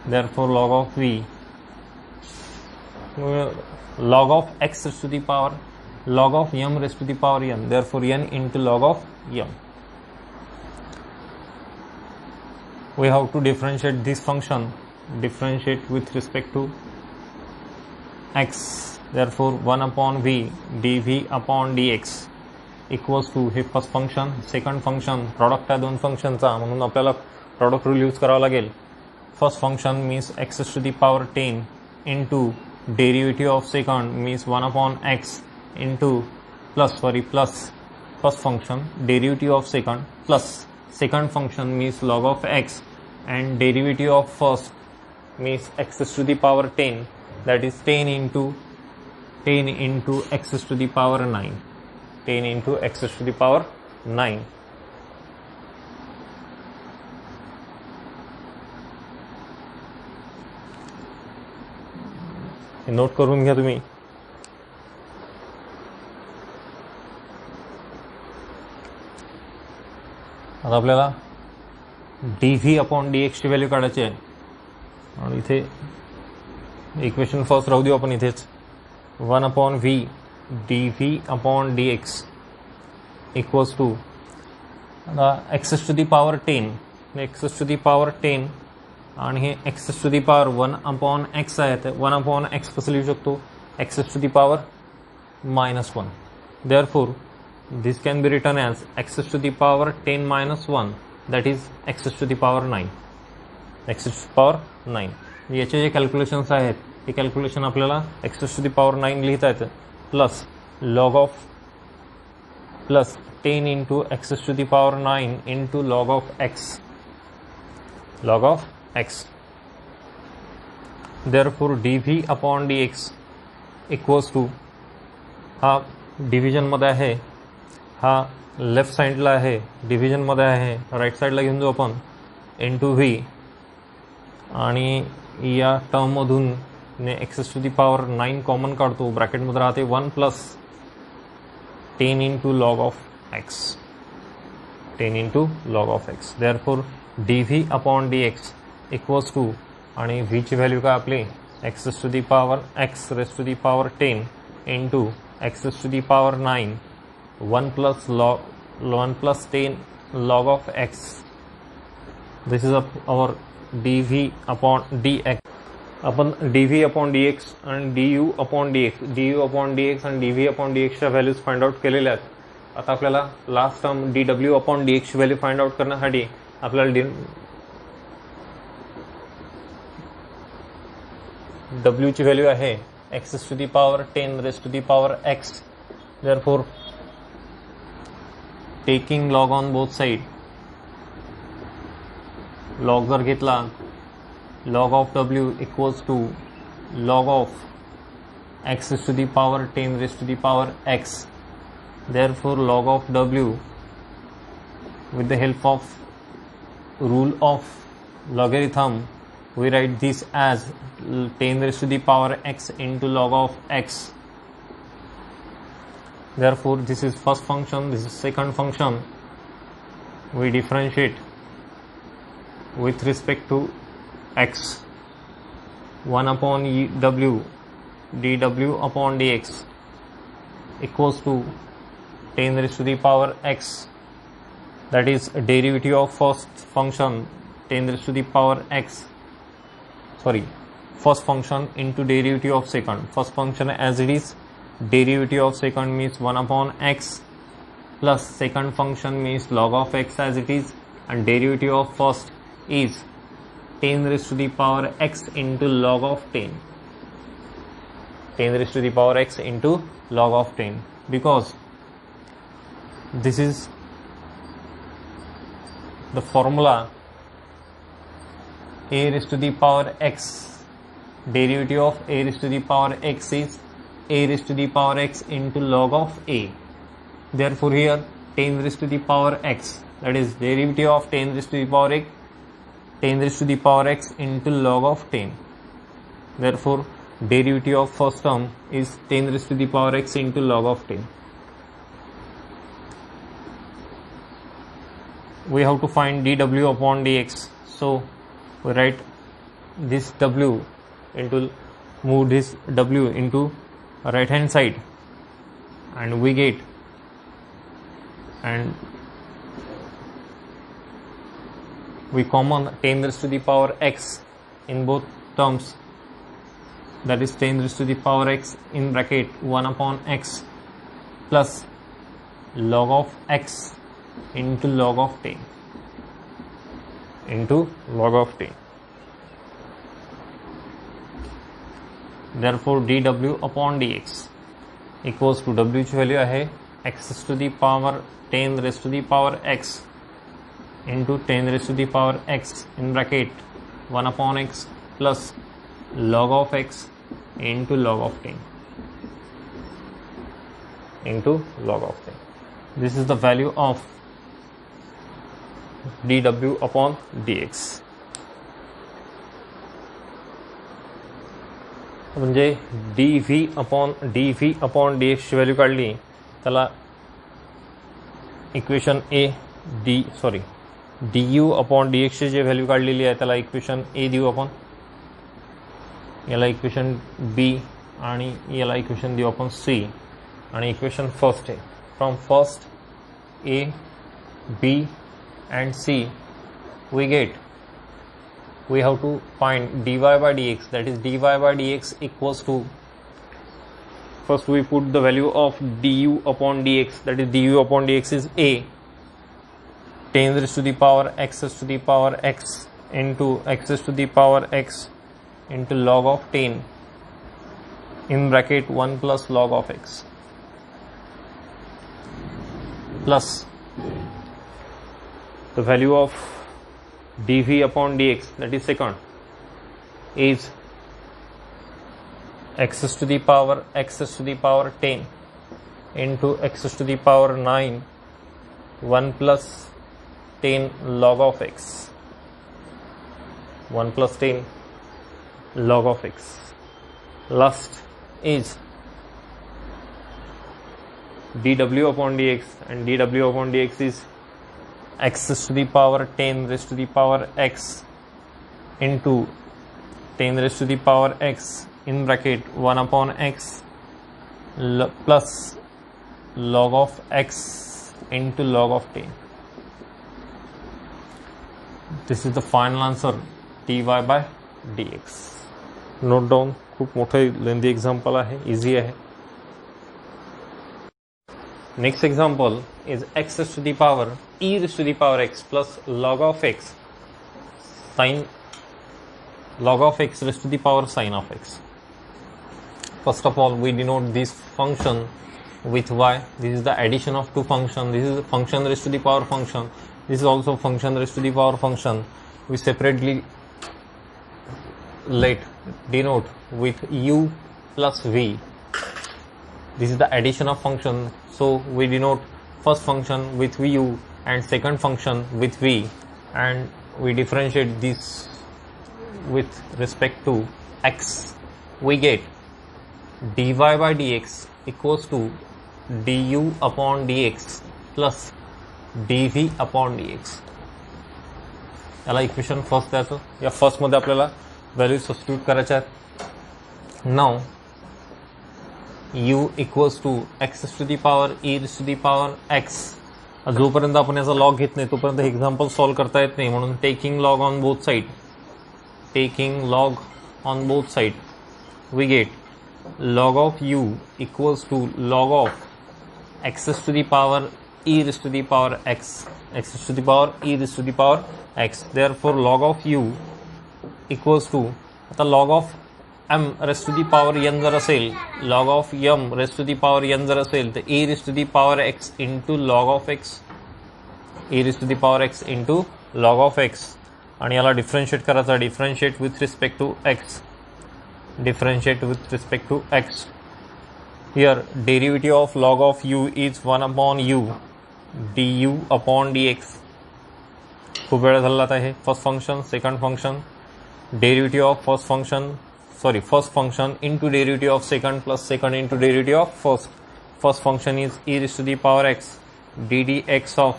therefore log of v, log of x raised to the power, log of m raised to the power n, therefore n into log of m. We have to differentiate this function, differentiate with respect to x, therefore 1 upon v dv upon dx equals to हे first function, second function, product आहे दोन फंक्शनचा म्हणून आपल्याला product rule use करावा लागेल. First function means x to the power 10 into derivative of second means 1 upon x into plus first function derivative of second plus second function means log of x and derivative of first means x to the power 10, that is 10 into x to the power 9, 10 into x to the power 9. Note करून घ्या तुम्ही. आता आपल्याला dv upon dx ची value काढायची आहे आणि इथे इक्वेशन फर्स्ट राहू देऊ आपण इथेच. 1 upon v dv upon dx equals to आता x to the power 10, x to the power 10 आणि हे x to the power 1 upon x आहे, तर 1 अपॉन x कसं लिहू शकतो, x to the power -1. Therefore this can be written as x to the power 10 minus 1, that is x to the power 9, x to the power 9. याचे जे calculations आहेत हे calculation आपल्याला x to the power 9 लिहिता येतं, plus log of plus 10 into x to the power 9 into log of x. Therefore dv upon dx equals to, हा division मध्ये आहे, हा लेफ्ट साईडला आहे, डिव्हिजन मध्ये आहे, राईट साईडला घेऊन जाऊ आपण, इंटू व्ही आणि या टर्म मधून x to the power 9 common काढतो, ब्रॅकेटमध्ये राहते 1 plus 10 into log of x, 10 into log of x. Therefore d v upon d x equals to, आणि व्हीची व्हॅल्यू काय आपली, x to the power x raise to the power 10 into x to the power 9 1 plus 10 log of x. This is our dv upon dx. आपण dv upon dx आणि du upon dx आणि dv upon dx च्या values find out केलेल्या आहेत. आता आपल्याला last term dw upon dx ची value find out करण्यासाठी आपल्याला w ची व्हॅल्यू आहे x to the power 10 raised to the power x. Therefore taking log on both side, log जर घेतला, log of w equals to log of x to the power 10 raised to the power x. Therefore log of w, with the help of rule of logarithm, we write this as 10 raised to the power x into log of x. Therefore this is first function, this is second function. We differentiate with respect to x. 1 upon w dw upon dx equals to 10 raised to the power x, that is derivative of first function 10 raised to the power x, first function into derivative of second. First function as it is, derivative of second means 1 upon x, plus second function means log of x as it is, and derivative of first is 10 raised to the power x into log of 10, 10 raised to the power x into log of 10, because this is the formula a raised to the power x, derivative of a raised to the power x is a raised to the power x into log of a. Therefore here 10 raised to the power x, that is derivative of 10 raised to the power x, 10 raised to the power x into log of 10. Therefore derivative of first term is 10 raised to the power x into log of 10. We have to find dw upon dx, so we write this w into move this w into right hand side, and we get, and we common 10 raised to the power x in both terms, that is 10 raised to the power x in bracket 1 upon x plus log of x into log of 10 into log of 10. Therefore dw upon dx equals to w ची value आहे x to the power 10 raised to the power x into 10 raised to the power x in bracket 1 upon x plus log of x into log of 10 into log of 10. This is the value of dw upon dx. म्हणजे dv upon dx ची value काढली, त्याला equation du upon dx ची जी value काढलेली आहे त्याला equation a देऊ आपण, याला इक्वेशन b आणि याला इक्वेशन देऊ आपण c, आणि इक्वेशन फर्स्ट आहे. From first a b and c we have to find dy by dx, that is dy by dx equals to, first we put the value of du upon dx, that is du upon dx is a 10 raised to the power x to the power x into x to the power x into log of 10 in bracket 1 plus log of x plus the value of dv upon dx, that is second, is x to the power 10 into x to the power 9 1 plus 10 log of x, 1 plus 10 log of x. Last is dw upon dx, and dw upon dx is x to the power 10 raised to the power x into 10 raised to the power x in bracket 1 upon x plus log of x into log of 10. This is the final answer, dy by dx. Note down, खूप मोठं लेंदी example आहे, easy आहे. Next example is x to the power e raised to the power x plus log of x sin log of x raised to the power sin of x. First of all, we denote this function with y. This is the addition of two functions. This is function raised to the power function. This is also function raised to the power function. We separately let denote with u plus v. This is the addition of function. So we denote first function with vu and second function with v, and we differentiate this with respect to x. We get dy by dx equals to du upon dx plus dv upon dx. याला equation first द्यायचं. या first मध्ये आपल्याला value substitute करायच्या आहेत. Now u equals to x to the power e to the power x. जोपर्यंत आपण याचा लॉग घेत नाही तोपर्यंत हे एक्झाम्पल सॉल्व करता येत नाही, म्हणून taking log on both side we get log of u equals to log of x to the power e raised to the power x, x to the power e raised to the power x. Therefore log of u equals to, आता log of m raised to the power n जर असेल, log of m raised to the power n जर असेल तर e raised to the power x into log of x, e raised to the power x into log of x. आणि याला differentiate करायचा, differentiate with respect to x, differentiate with respect to x. Here derivative of log of u is 1 upon u du upon dx. खूप वेळा झाला आता हे first function second function, derivative of first function into derivative of second plus second into derivative of first. First function is e raised to the power x ddx of,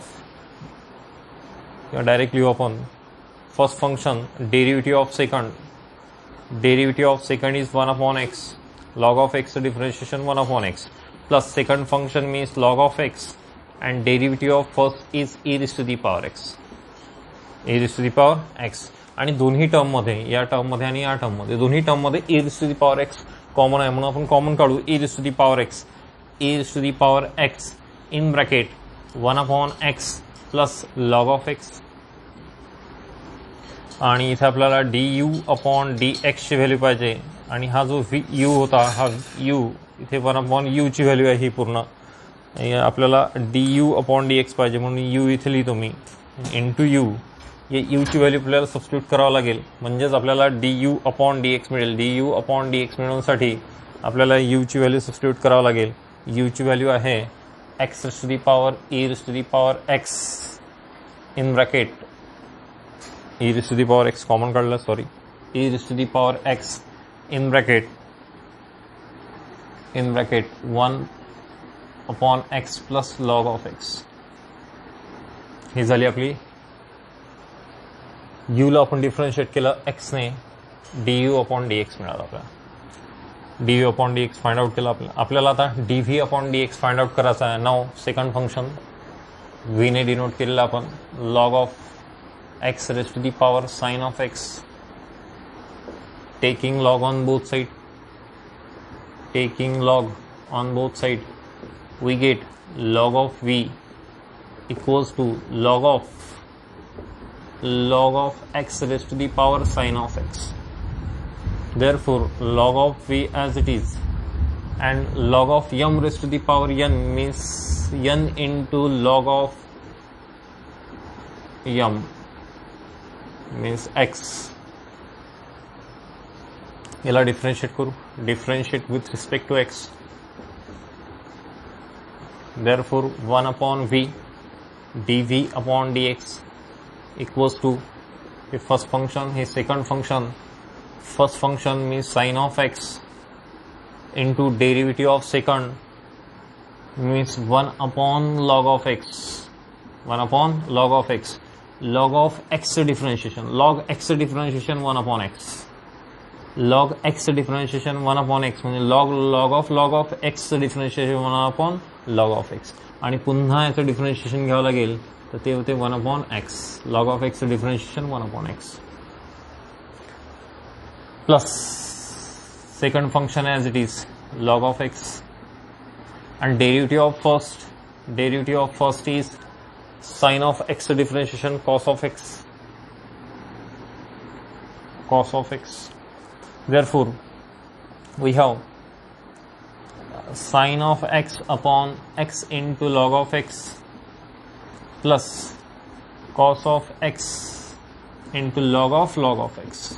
directly upon first function derivative of second Derivative of second is 1 upon x. Log of x differentiation 1 upon x. Plus second function means log of x. And derivative of first is e raised to the power x. E raised to the power x. आणि दोन्ही टर्ममध्ये, या टर्ममध्ये आणि या टर्ममध्ये, दोन्ही टर्ममध्ये e raised to the power x common आहे, म्हणून आपण कॉमन काढू e raised to the power x. E raised to the power x in bracket 1 upon x plus log of x. आणि इथे आपल्याला du अपॉन dx ची value पाहिजे, आणि हा जो u होता, हा u इथे 1 अपॉन u ची व्हॅल्यू आहे ही पूर्ण. आपल्याला du अपॉन dx पाहिजे, म्हणून u इथे लिहितो मी इंटू u. ये u ची व्हॅल्यू आपल्याला सबस्टिट्यूट करावं लागेल, म्हणजेच आपल्याला du अपॉन dx मिळेल. du अपॉन dx मिळवण्यासाठी आपल्याला u ची व्हॅल्यू सबस्टिट्यूट करावं लागेल. u ची व्हॅल्यू आहे x raised to the power e raised to the power x in bracket e raised to the power x common काढलं, sorry, e raised to the power x in bracket 1 upon x plus log of x. ही झाली आपली u ला आपण differentiate केलं x ने, du upon dx मिळाला आपल्याला. du upon dx find out केलं आपल्याला. आता dv upon dx find out करायचं आहे. नाव सेकंड फंक्शन v ने डिनोट केलेलं आपण, log of x raised to the power sin of x, taking log on both side, we get log of v equals to log of x raised to the power sin of x. Therefore log of v as it is, and log of m raised to the power n means n into log of m means x. याला differentiate करू, differentiate with respect to x. Therefore 1 upon v dv upon dx equals to his first function, his second function. First function means sin of x into derivative of second means 1 upon log of x. 1 upon log of x. Log of x differentiation. Log x differentiation 1 upon x. Log x differentiation 1 upon x म्हणजे log of x differentiation 1 upon log of x. आणि पुन्हा याचं differentiation घ्यावं लागेल, तर ते होते 1 upon x. log of x differentiation 1 upon x. Plus second function as it is, log of x, and derivative of first is sin of x differentiation cos of x. Therefore we have sin of x upon x into log of x plus cos of x into log of x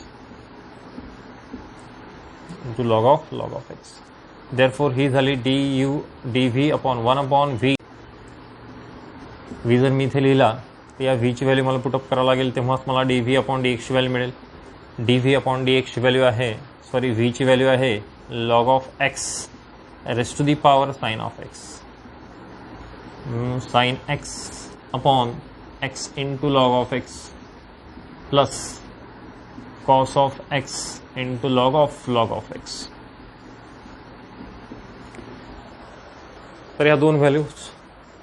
into log of x. Therefore ही झाली du dv upon 1 upon v. v जर मी इथे लिहिला तर या v ची value मला put up करावं लागेल, तेव्हाच मला dv अपॉन dx ची व्हॅल्यू मिळेल. dv अपॉन dx ची व्हॅल्यू आहे, सॉरी, v ची व्हॅल्यू आहे log of x raised to the power sin of x. sin x upon x into log of x plus cos of x into log of x. तर या दोन values,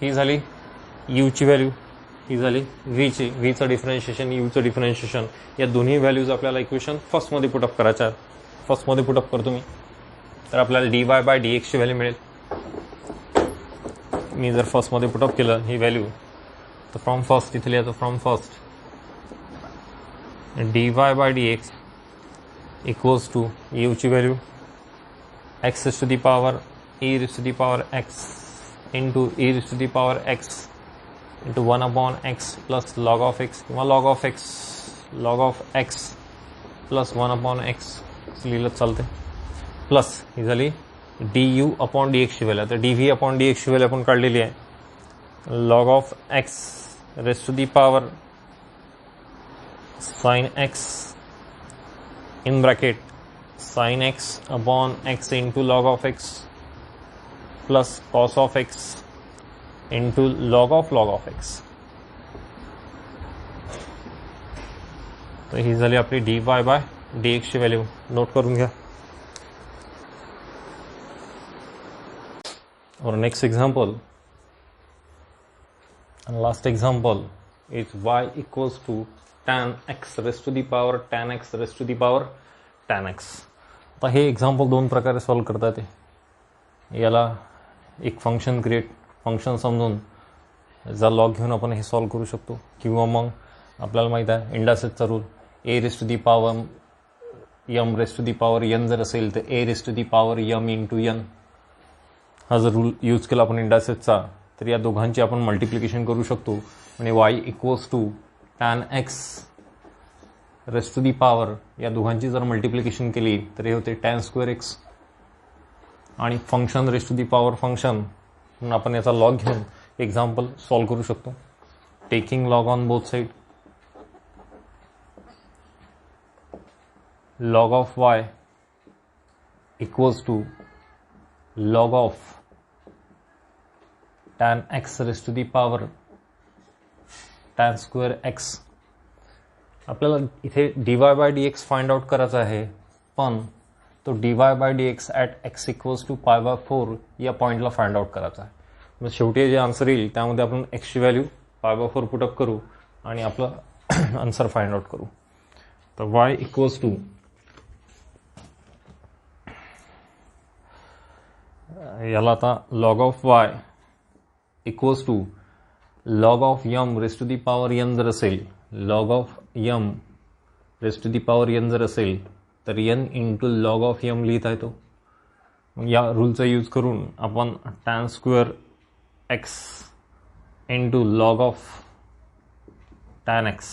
ही झाली u ची value, ही झाली v ची, v चं differentiation, u चं differentiation. या दोन्ही व्हॅल्यूज आपल्याला इक्वेशन फर्स्टमध्ये पुटअप करायच्या आहेत. फर्स्टमध्ये पुटअप करतो मी, तर आपल्याला dy बाय dx ची व्हॅल्यू मिळेल. मी जर फर्स्टमध्ये पुटअप केलं ही व्हॅल्यू, तर फ्रॉम फर्स्ट इथे लिहायचं, from first dy by dx equals to u ची value x raised to the power e raised to the power x into e raised to the power x into 1 upon x plus log of x किंवा log of x plus 1 upon x लिहिलं चालते. Plus ही झाली du upon dx ची value. तर dv upon dx ची value आपण काढलेली आहे, log of x raised to the power sin x in bracket sin x upon x into log of x plus cos of x into log of x. तर ही झाली आपली dy by dx ची value note करून घ्या. Our next example and last example is y equals to tan x raised to the power tan x raised to the power tan x. आता हे example दोन प्रकारे सॉल्व करता येते. याला एक फंक्शन समजून जा लॉग घेऊन आपण हे सॉल्व करू शकतो, किंवा मग आपल्याला माहीत आहे इंडासेसचा rule a raised to the power m raised to the power n जर असेल तर a raised to the power m into n हा जर रूल यूज केला आपण इंडासेसचा तर या दोघांची आपण मल्टिप्लिकेशन करू शकतो. म्हणजे y equals to tan x raised to the power या दोघांची जर मल्टिप्लिकेशन केली तर हे होते टॅन स्क्वेअर एक्स, आणि function raised to the power function म्हणून आपण याचा लॉग घेऊन एक्झाम्पल सॉल्व करू शकतो. Taking log on both side, log of y equals to log of tan x raised to the power tan square x. आपल्याला इथे dy by dx find out करायचा आहे, पण तो dy by dx at x equals to pi by 4 या पॉईंटला find out करायचा आहे. मग शेवटी जे आन्सर येईल त्यामध्ये आपण x ची व्हॅल्यू पाय बाय 4 पुटअप करू आणि आपलं आन्सर फाइंड आउट करू. तर y इक्वल्स टू याला आता log of y equals to log of m raised to the power n जर असेल, log of m raised to the power n जर असेल तर n into log of m लिहिता येतो. मग या रूलचा यूज करून आपण tan square x into log of tan x,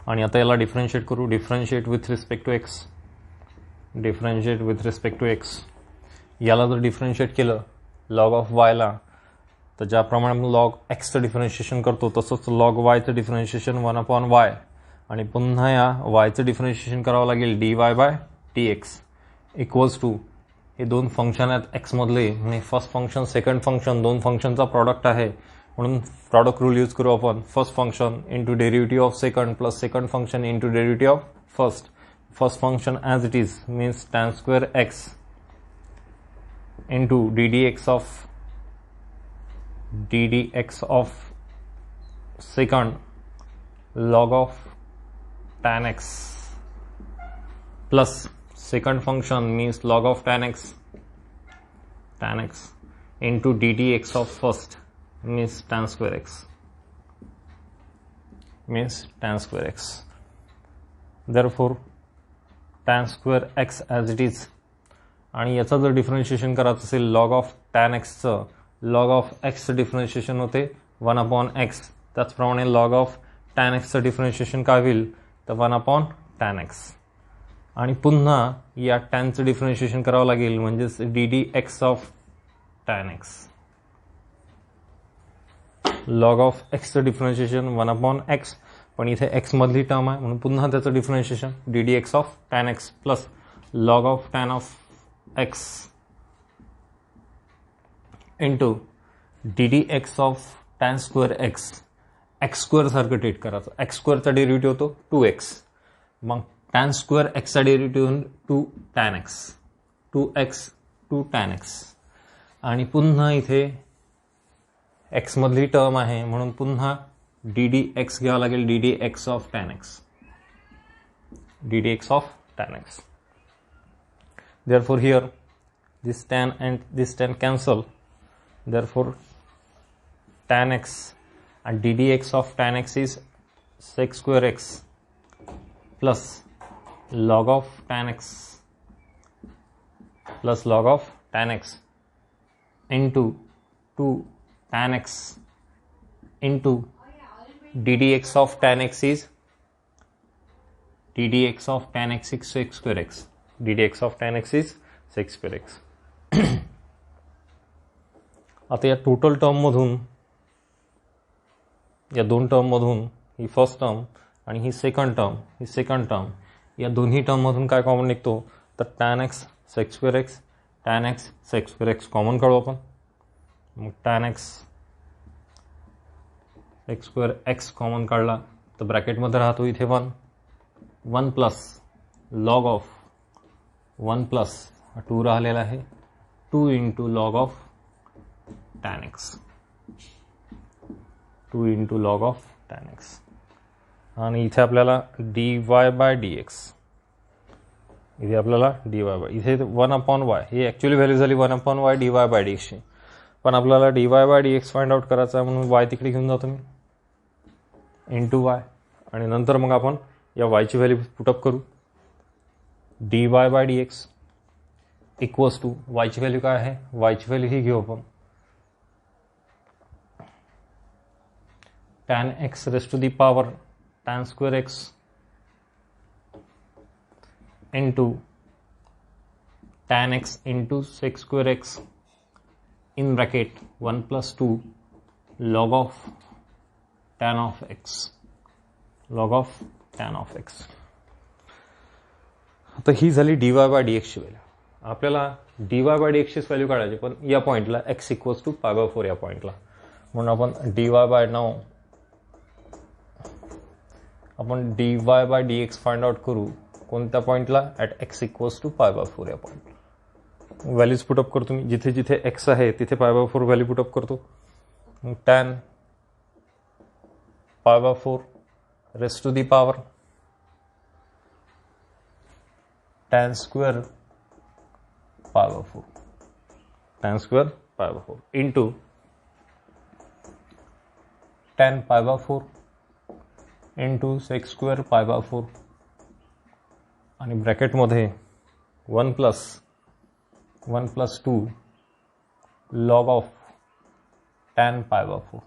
आणि आता याला डिफरन्शिएट करू. Differentiate with respect to x, differentiate with respect to x. याला जर डिफरन्शिएट केलं लॉग ऑफ वायला तर ज्याप्रमाणे आपण लॉग एक्सचं डिफरन्शिएशन करतो तसंच लॉग वायचं डिफरन्शिएशन 1/y, आणि पुन्हा या वायचं डिफरन्शिएशन करावं लागेल dy by dx equals to हे दोन फंक्शन आहेत एक्समधले, म्हणजे फर्स्ट फंक्शन सेकंड फंक्शन दोन फंक्शनचा प्रॉडक्ट आहे म्हणून प्रॉडक्ट रूल यूज करू आपण. First function into derivative of second plus second function into derivative of first. First function as it is means tan square x into ddx of second log of tan x plus second function means log of tan x into ddx of first means tan square x. Therefore tan square x as it is, आणि याचा जर differentiation करायचं असेल log of tan एक्सचं, log of एक्सचं differentiation होते 1/x. त्याचप्रमाणे log of tan एक्सचं डिफरन्शिएशन काय होईल तर 1/tan x, आणि पुन्हा या टॅनचं डिफरन्शिएशन करावं लागेल म्हणजेच ddx of tan x. Log of एक्सचं डिफरन्शिएशन 1/x, पण इथे एक्स मधली टर्म आहे म्हणून पुन्हा त्याचं differentiation ddx of tan x plus log of tan of x into ddx of tan square x. X square सारखं ट्रीट करायचं. एक्स स्क्वेअरचा डेरिव्हेटिव्ह होतो 2x, मग टॅन स्क्वेअर एक्सचा derivative 2tan x, 2x 2tan x, आणि पुन्हा इथे x मधली टर्म आहे म्हणून पुन्हा ddx घ्यावं लागेल ddx of tan x. Therefore here this tan and this tan cancel, therefore tan x and ddx of tan x is sec square x plus log of tan x plus log of tan x into 2 tan x into ddx of tan x is ddx of tan x is sec square x. ddx of tan x is sec square x. आता या total term मधून या दोन term मधून ही first term आणि ही second term या दोन्ही term मधून काय कॉमन निघतो तर tan x sec square x, tan x sec square x common काढू आपण. मग tan x sec square x common काढला तर ब्रॅकेटमध्ये राहतो इथे 1 प्लस लॉग ऑफ 1 प्लस 2 राहिलेला आहे 2 into log of tan x 2 into log of tan x आणि इथे आपल्याला dy बाय dx इथे आपल्याला dy बाय इथे 1/y ही ॲक्च्युअली व्हॅल्यू झाली 1/y dy बाय dx ची पण आपल्याला dy by dx find out करायचा आहे म्हणून y तिकडे घेऊन जातो मी इंटू y आणि नंतर मग आपण या y ची व्हॅल्यू पुटअप करू dy by dx equals to y ची व्हॅल्यू काय आहे y ची व्हॅल्यू ही घेऊ आपण tan x raised to the power tan square x into tan x into sec square x in bracket 1 plus 2 log of tan of x log of tan of x. आता ही झाली dy by dx ची value. आपल्याला dy by dx ची value काढायची पण या पॉइंटला x equals to π/4 या पॉइंटला म्हणून आपण dy by dx find out करू कोणत्या पॉइंटला ॲट x इक्वल्स टू π/4 या पॉइंट व्हॅल्यूज पुटअप करतो मी जिथे जिथे x आहे तिथे π/4 व्हॅल्यू पुटअप करतो tan π/4 raised to the power tan square π/4 tan square π/4 into tan π/4 into sec square π/4 आणि ब्रॅकेटमध्ये 1 plus 2 log of tan π/4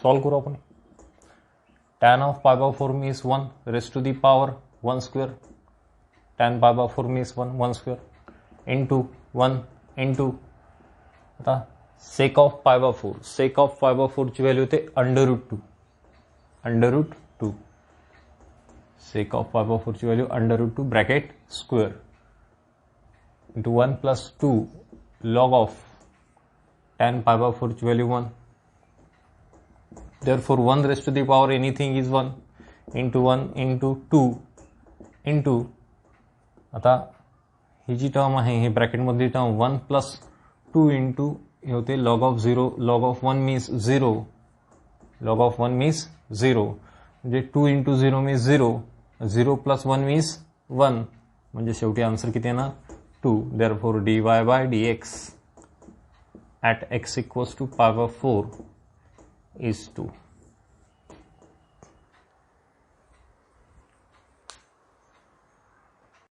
solve करू आपण tan of π/4 means 1 raised to the power 1 square tan π/4 means 1 square into 1 into आता sec of π/4 ची value होते √2 sake of π/4 ची value √2 bracket square into 1 plus 2 log of tan π/4 ची value 1 therefore 1 raised to the power anything is 1 into 1 into 2 into आता ही जी term आहे ही ब्रॅकेटमधली term 1 plus 2 into हे होते log of 0 log of 1 means 0 log of 1 means 0 म्हणजे 2 into 0 means 0 plus 1 means 1 म्हणजे शेवटी answer किती येणार 2 therefore dy by dx at x equals to π/4 is 2.